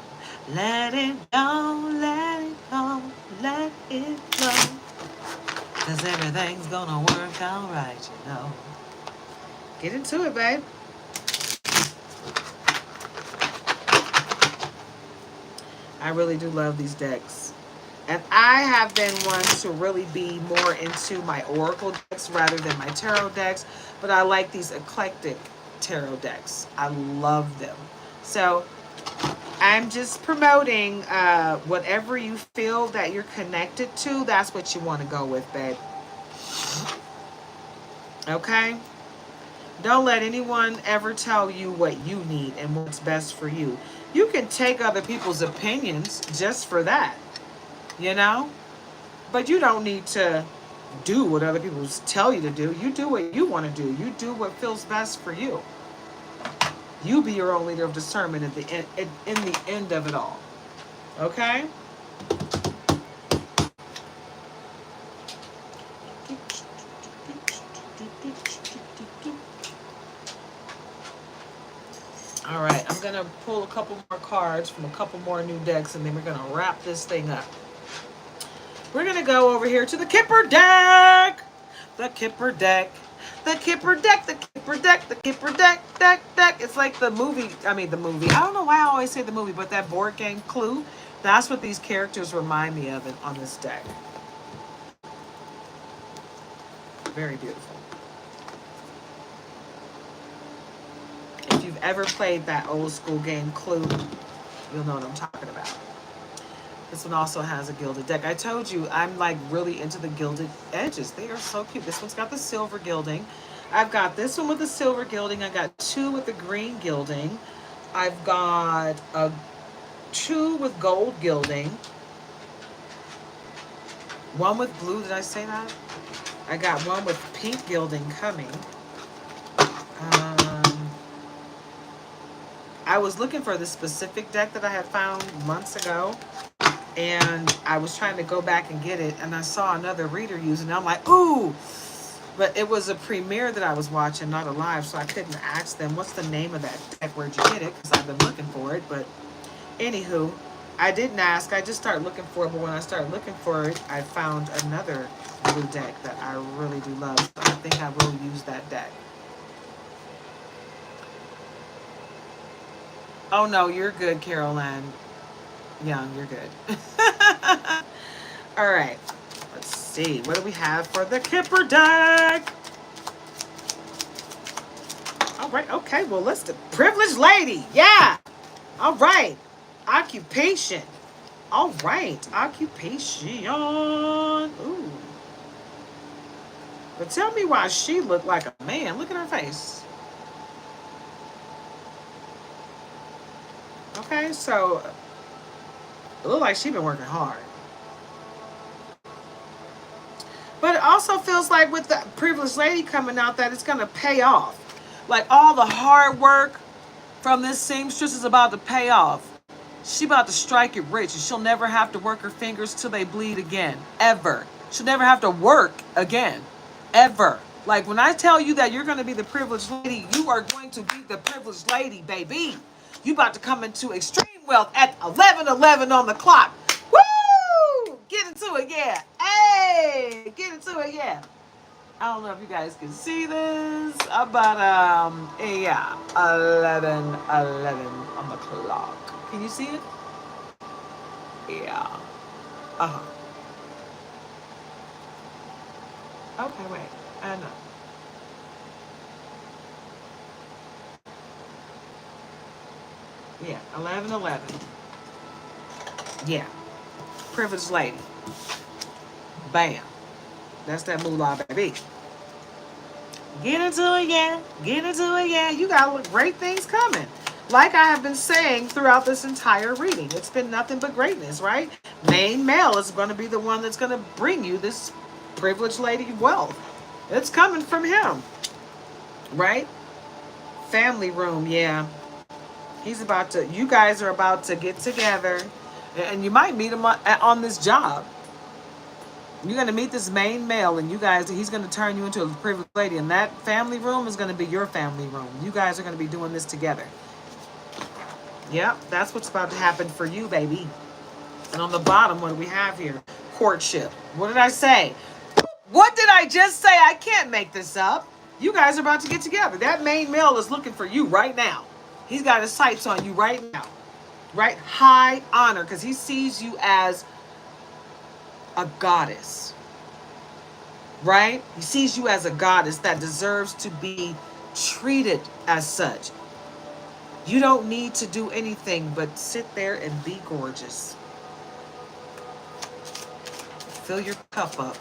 A: Let it go, let it go, let it go. Because everything's gonna work out right, you know. Get into it, babe. I really do love these decks. And I have been one to really be more into my Oracle decks rather than my tarot decks. But I like these eclectic tarot decks. I love them. So I'm just promoting whatever you feel that you're connected to. That's what you want to go with, babe. Okay? Don't let anyone ever tell you what you need and what's best for you. You can take other people's opinions just for that, you know? But you don't need to do what other people tell you to do. You do what you want to do. You do what feels best for you. You be your own leader of discernment at the end, in the end of it all. Okay? All right, I'm going to pull a couple more cards from a couple more new decks, and then we're going to wrap this thing up. We're going to go over here to the Kipper deck. The Kipper deck. The Kipper deck, the Kipper deck, the Kipper deck, deck. It's like the movie. I don't know why I always say the movie, but that board game Clue. That's what these characters remind me of on this deck. Very beautiful. If you've ever played that old school game Clue, you'll know what I'm talking about. This one also has a gilded deck. I told you I'm like really into the gilded edges. They are so cute. This one's got the silver gilding. I've got this one with the silver gilding. I got two with the green gilding. I've got two with gold gilding. One with blue. Did I say that? I got one with pink gilding coming. I was looking for the specific deck that I had found months ago, and I was trying to go back and get it, and I saw another reader using it. I'm like, ooh! But it was a premiere that I was watching, not a live, so I couldn't ask them, what's the name of that deck? Where'd you get it? Because I've been looking for it. But anywho, I didn't ask. I just started looking for it, but when I started looking for it, I found another blue deck that I really do love. So I think I will use that deck. Oh, no, you're good, Caroline Young. You're good. All right. Let's see. What do we have for the Kipper deck? All right. Okay. Well, let's do Privileged Lady. Yeah. All right. Occupation. All right. Occupation. Ooh. But tell me why she looked like a man. Look at her face. Okay, so it looks like she's been working hard. But it also feels like with the Privileged Lady coming out that it's going to pay off. Like all the hard work from this seamstress is about to pay off. She about to strike it rich, and she'll never have to work her fingers till they bleed again. Ever. She'll never have to work again. Ever. Like when I tell you that you're going to be the Privileged Lady, you are going to be the Privileged Lady, baby. You about to come into extreme wealth at 11:11 on the clock. Woo! Get into it, yeah. Hey, get into it, yeah. I don't know if you guys can see this, but yeah, 11:11 on the clock. Can you see it? Yeah. Okay, wait. I know. Yeah, 11:11. Yeah. Privileged Lady. Bam. That's that moolah, baby. Get into it, yeah. Get into it, yeah. You got great things coming. Like I have been saying throughout this entire reading, it's been nothing but greatness, right? Main male is going to be the one that's going to bring you this Privileged Lady wealth. It's coming from him, right? Family room, yeah. You guys are about to get together, and you might meet him on this job. You're going to meet this main male, and he's going to turn you into a Privileged Lady, and that family room is going to be your family room. You guys are going to be doing this together. Yep, that's what's about to happen for you, baby. And on the bottom, what do we have here? Courtship. What did I say? What did I just say? I can't make this up. You guys are about to get together. That main male is looking for you right now. He's got his sights on you right now. right? High honor, because he sees you as a goddess, right? He sees you as a goddess that deserves to be treated as such. You don't need to do anything but sit there and be gorgeous. Fill your cup up,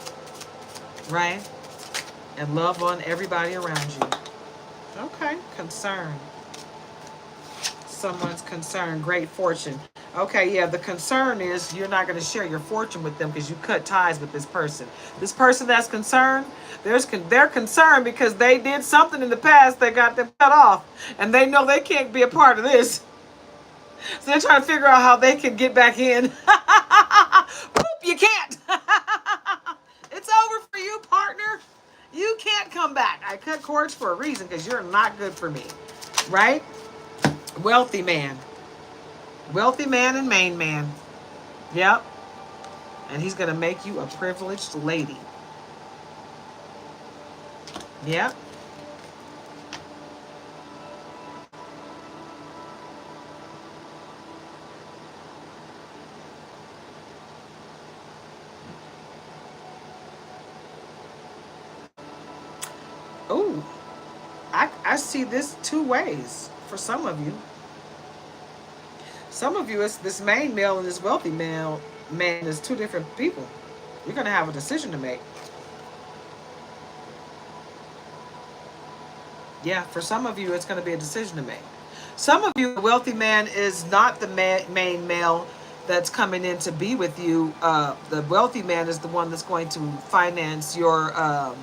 A: right? And love on everybody around you. Okay, concern. Someone's concern, great fortune. Okay, yeah, the concern is you're not going to share your fortune with them because you cut ties with this person. This person that's concerned, they're concerned because they did something in the past that got them cut off, and they know they can't be a part of this. So they're trying to figure out how they can get back in. Boop, you can't. It's over for you, partner. You can't come back. I cut cords for a reason because you're not good for me, right? Wealthy man. Wealthy man and main man. Yep. And he's going to make you a privileged lady. Yep. Oh, I see this two ways for some of you. Some of you, it's this main male and this wealthy male man is two different people. You're going to have a decision to make. Yeah, for some of you, it's going to be a decision to make. Some of you, the wealthy man is not the main male that's coming in to be with you. The wealthy man is the one that's going to finance your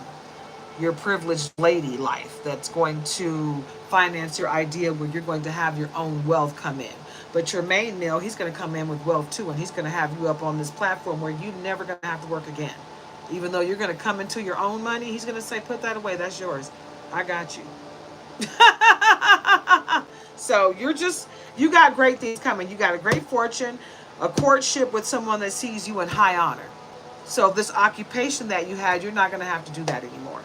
A: privileged lady life. That's going to finance your idea where you're going to have your own wealth come in. But your main male, he's going to come in with wealth too, and he's going to have you up on this platform where you're never going to have to work again. Even though you're going to come into your own money, he's going to say, put that away, that's yours. I got you. So you got great things coming. You got a great fortune, a courtship with someone that sees you in high honor. So this occupation that you had, you're not going to have to do that anymore,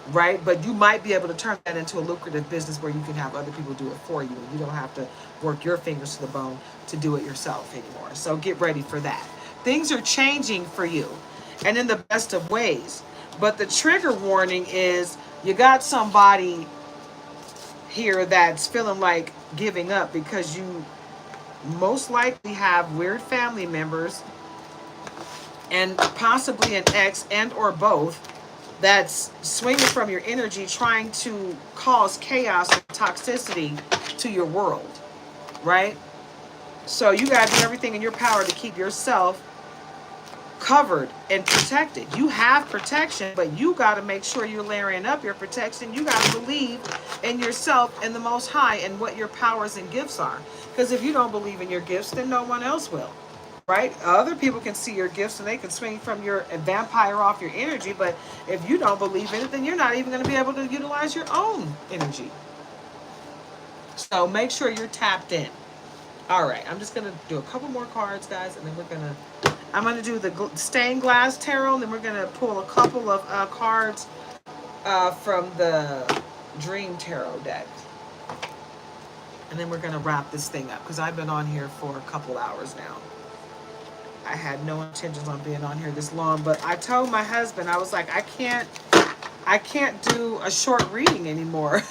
A: right? But you might be able to turn that into a lucrative business where you can have other people do it for you, and you don't have to work your fingers to the bone to do it yourself anymore. So get ready for that. Things are changing for you, and in the best of ways. But the trigger warning is you got somebody here that's feeling like giving up because you most likely have weird family members and possibly an ex and or both that's swinging from your energy, trying to cause chaos or toxicity to your world, right? So you got to do everything in your power to keep yourself covered and protected. You have protection, but you got to make sure you're layering up your protection. You got to believe in yourself and the Most High and what your powers and gifts are. Because if you don't believe in your gifts, then no one else will, right? Other people can see your gifts and they can swing from your vampire off your energy, but if you don't believe in it, then you're not even going to be able to utilize your own energy. So make sure you're tapped in. All right, I'm just going to do a couple more cards, guys, and then I'm going to do the stained glass tarot, and then we're going to pull a couple of cards from the dream tarot deck. And then we're going to wrap this thing up because I've been on here for a couple hours now. I had no intentions on being on here this long, but I told my husband, I was like, I can't do a short reading anymore.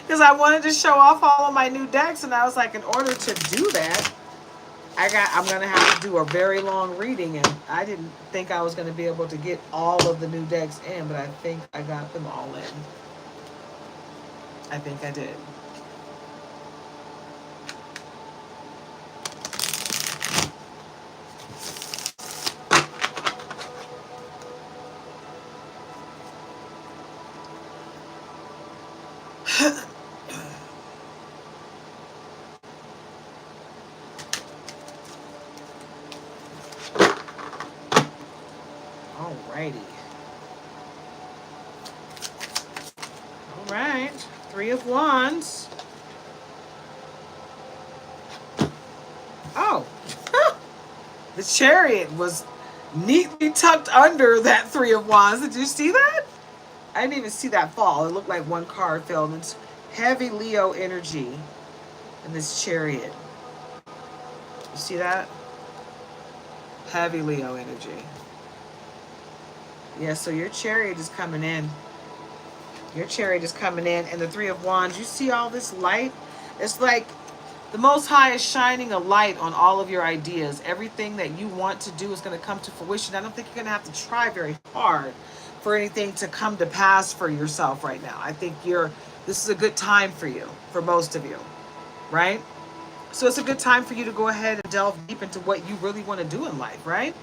A: Because I wanted to show off all of my new decks, and I was like, in order to do that, I'm going to have to do a very long reading, and I didn't think I was going to be able to get all of the new decks in, but I think I got them all in. I think I did. Alrighty. All right. 3 of Wands. Oh. The Chariot was neatly tucked under that 3 of Wands. Did you see that? I didn't even see that fall. It looked like one card fell. It's heavy Leo energy. And this Chariot. You see that? Heavy Leo energy. Yeah, so your Chariot is coming in. Your Chariot is coming in. And the Three of Wands, you see all this light? It's like the Most High is shining a light on all of your ideas. Everything that you want to do is going to come to fruition. I don't think you're going to have to try very hard for anything to come to pass for yourself right now. I think this is a good time for you, for most of you, right? So it's a good time for you to go ahead and delve deep into what you really want to do in life, right?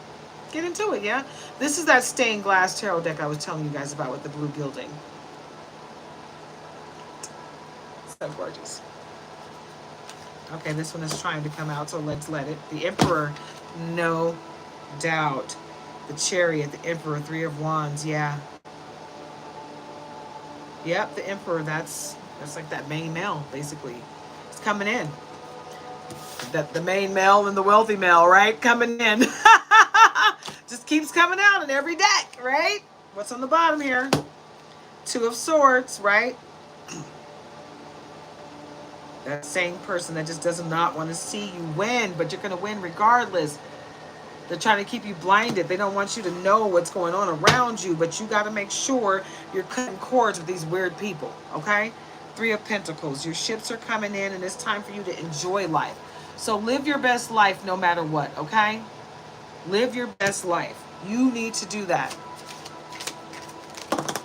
A: Get into it, yeah? This is that stained glass tarot deck I was telling you guys about with the blue gilding. So gorgeous. Okay, this one is trying to come out, so let's let it. The Emperor, no doubt. The Chariot, the Emperor, Three of Wands, yeah. Yep, the Emperor, that's like that main male, basically. It's coming in. The main male and the wealthy male, right? Coming in. Just keeps coming out in every deck, right? What's on the bottom here? Two of Swords, right? That same person that just does not want to see you win, but you're going to win regardless. They're trying to keep you blinded. They don't want you to know what's going on around you, but you got to make sure you're cutting cords with these weird people, okay? Three of Pentacles. Your ships are coming in, and it's time for you to enjoy life. So live your best life no matter what, okay? Live your best life. You need to do that.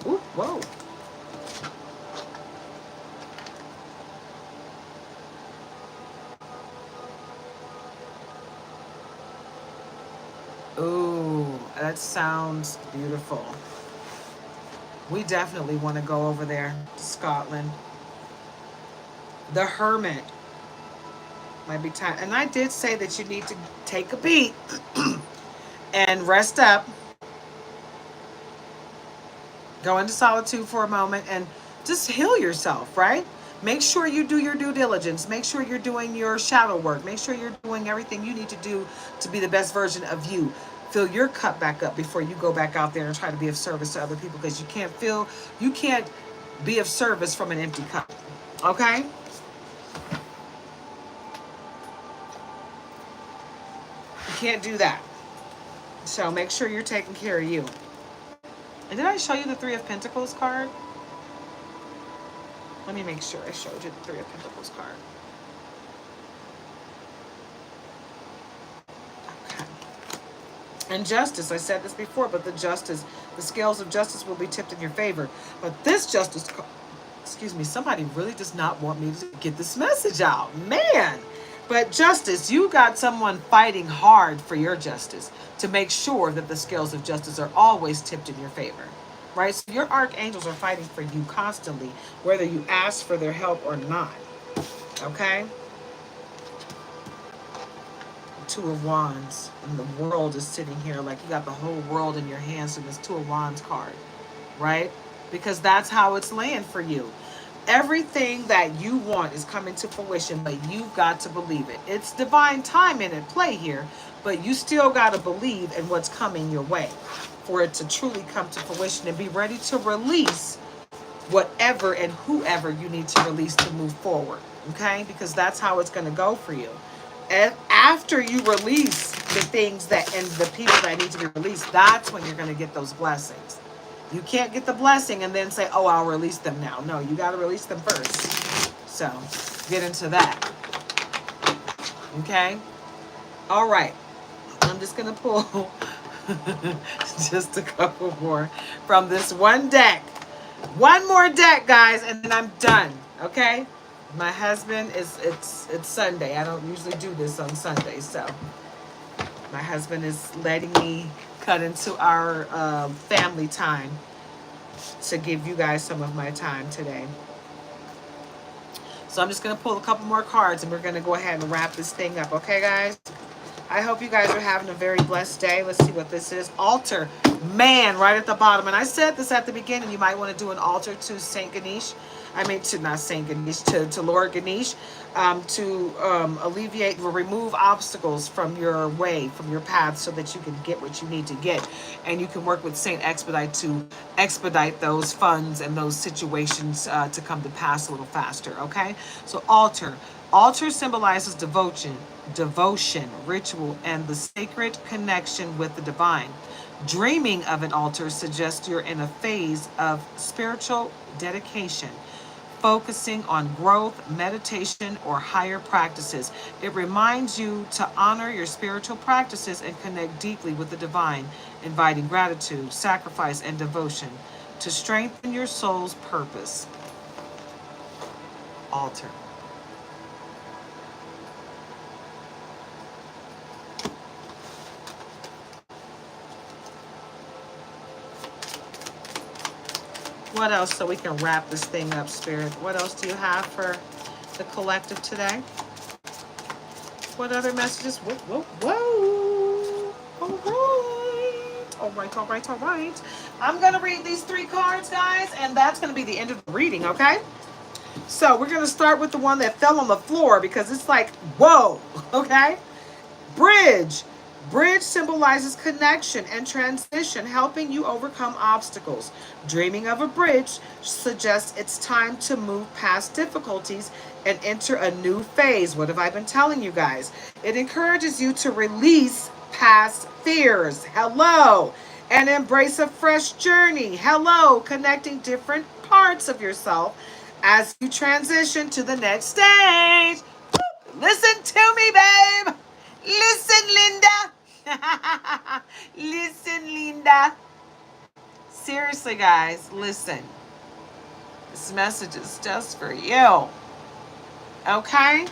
A: Ooh, whoa. Ooh, that sounds beautiful. We definitely want to go over there to Scotland. The Hermit. Might be time. And I did say that you need to take a beat and rest up. Go into solitude for a moment and just heal yourself, right? Make sure you do your due diligence. Make sure you're doing your shadow work. Make sure you're doing everything you need to do to be the best version of you. Fill your cup back up before you go back out there and try to be of service to other people, because you can't be of service from an empty cup. Okay? You can't do that. So make sure you're taking care of you. And did I show you the Three of Pentacles card? Let me make sure I showed you the Three of Pentacles card. Okay. And justice, I said this before, but the scales of justice will be tipped in your favor. But this justice, excuse me, somebody really does not want me to get this message out. Man. But justice, you got someone fighting hard for your justice to make sure that the scales of justice are always tipped in your favor. Right? So your archangels are fighting for you constantly, whether you ask for their help or not. Okay? Two of Wands. And the world is sitting here like you got the whole world in your hands in this Two of Wands card. Right? Because that's how it's laying for you. Everything that you want is coming to fruition, but you've got to believe it. It's divine timing at play here, but you still got to believe in what's coming your way for it to truly come to fruition, and be ready to release whatever and whoever you need to release to move forward, okay? Because that's how it's going to go for you. And after you release the things and the people that need to be released, that's when you're going to get those blessings. You can't get the blessing and then say, oh, I'll release them now. No, you got to release them first. So get into that. Okay? All right. I'm just going to pull just a couple more from this one deck. One more deck, guys, and then I'm done. Okay? My husband it's Sunday. I don't usually do this on Sunday, so my husband is letting me cut into our family time to give you guys some of my time today. So I'm just going to pull a couple more cards and we're going to go ahead and wrap this thing up. Okay, guys? I hope you guys are having a very blessed day. Let's see what this is. Altar. Man, right at the bottom. And I said this at the beginning. You might want to do an altar to Saint Ganesh. Not Saint Ganesh, to Lord Ganesh, to alleviate or remove obstacles from your way, from your path, so that you can get what you need to get. And you can work with Saint Expedite to expedite those funds and those situations to come to pass a little faster, okay? So altar. Altar symbolizes devotion, ritual, and the sacred connection with the divine. Dreaming of an altar suggests you're in a phase of spiritual dedication, focusing on growth, meditation, or higher practices. It reminds you to honor your spiritual practices and connect deeply with the divine, inviting gratitude, sacrifice, and devotion to strengthen your soul's purpose. Altar. What else so we can wrap this thing up, Spirit? What else do you have for the collective today? What other messages? Whoa, whoa, whoa. All right, all right, all right. I'm going to read these 3 cards, guys, and that's going to be the end of the reading, okay? So we're going to start with the one that fell on the floor because it's like, whoa, okay? Bridge. Bridge symbolizes connection and transition, helping you overcome obstacles. Dreaming of a bridge suggests it's time to move past difficulties and enter a new phase. What have I been telling you guys? It encourages you to release past fears. Hello. And embrace a fresh journey. Hello. Connecting different parts of yourself as you transition to the next stage. Listen to me, babe. Listen, Linda. Listen, Linda. Seriously, guys, listen. This message is just for you. Okay?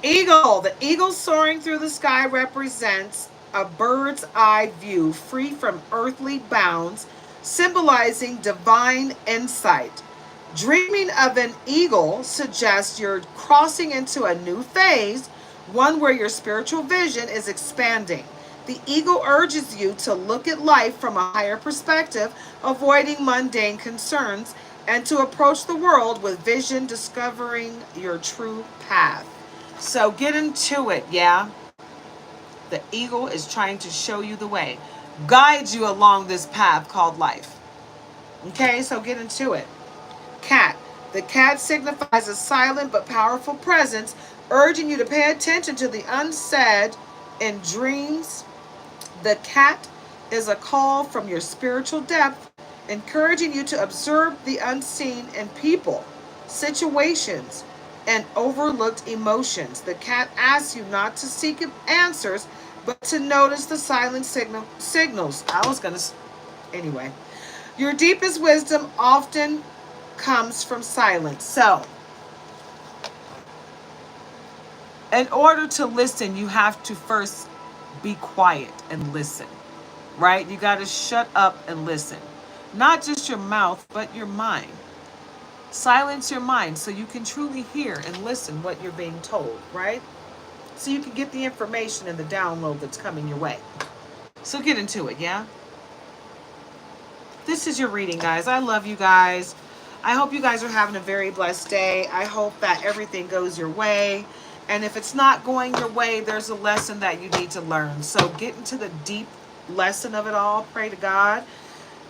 A: Eagle. The eagle soaring through the sky represents a bird's eye view free from earthly bounds, symbolizing divine insight. Dreaming of an eagle suggests you're crossing into a new phase, one where your spiritual vision is expanding. The eagle urges you to look at life from a higher perspective, avoiding mundane concerns, and to approach the world with vision, discovering your true path. So get into it, yeah? The eagle is trying to show you the way, guide you along this path called life. Okay, so get into it. Cat. The cat signifies a silent but powerful presence, urging you to pay attention to the unsaid in dreams. The cat is a call from your spiritual depth, encouraging you to observe the unseen in people, situations, and overlooked emotions. The cat asks you not to seek answers, but to notice the silent signals. Anyway. Your deepest wisdom often comes from silence. So, in order to listen, you have to first be quiet and listen, right? You got to shut up and listen. Not just your mouth, but your mind. Silence your mind so you can truly hear and listen what you're being told, right? So you can get the information and the download that's coming your way. So get into it, yeah? This is your reading, guys. I love you guys. I hope you guys are having a very blessed day. I hope that everything goes your way. And if it's not going your way, there's a lesson that you need to learn. So get into the deep lesson of it all. Pray to God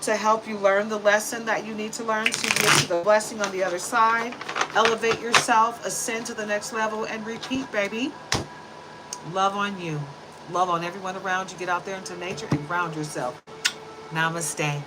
A: to help you learn the lesson that you need to learn so you get to the blessing on the other side. Elevate yourself, ascend to the next level, and repeat, baby. Love on you. Love on everyone around you. Get out there into nature and ground yourself. Namaste.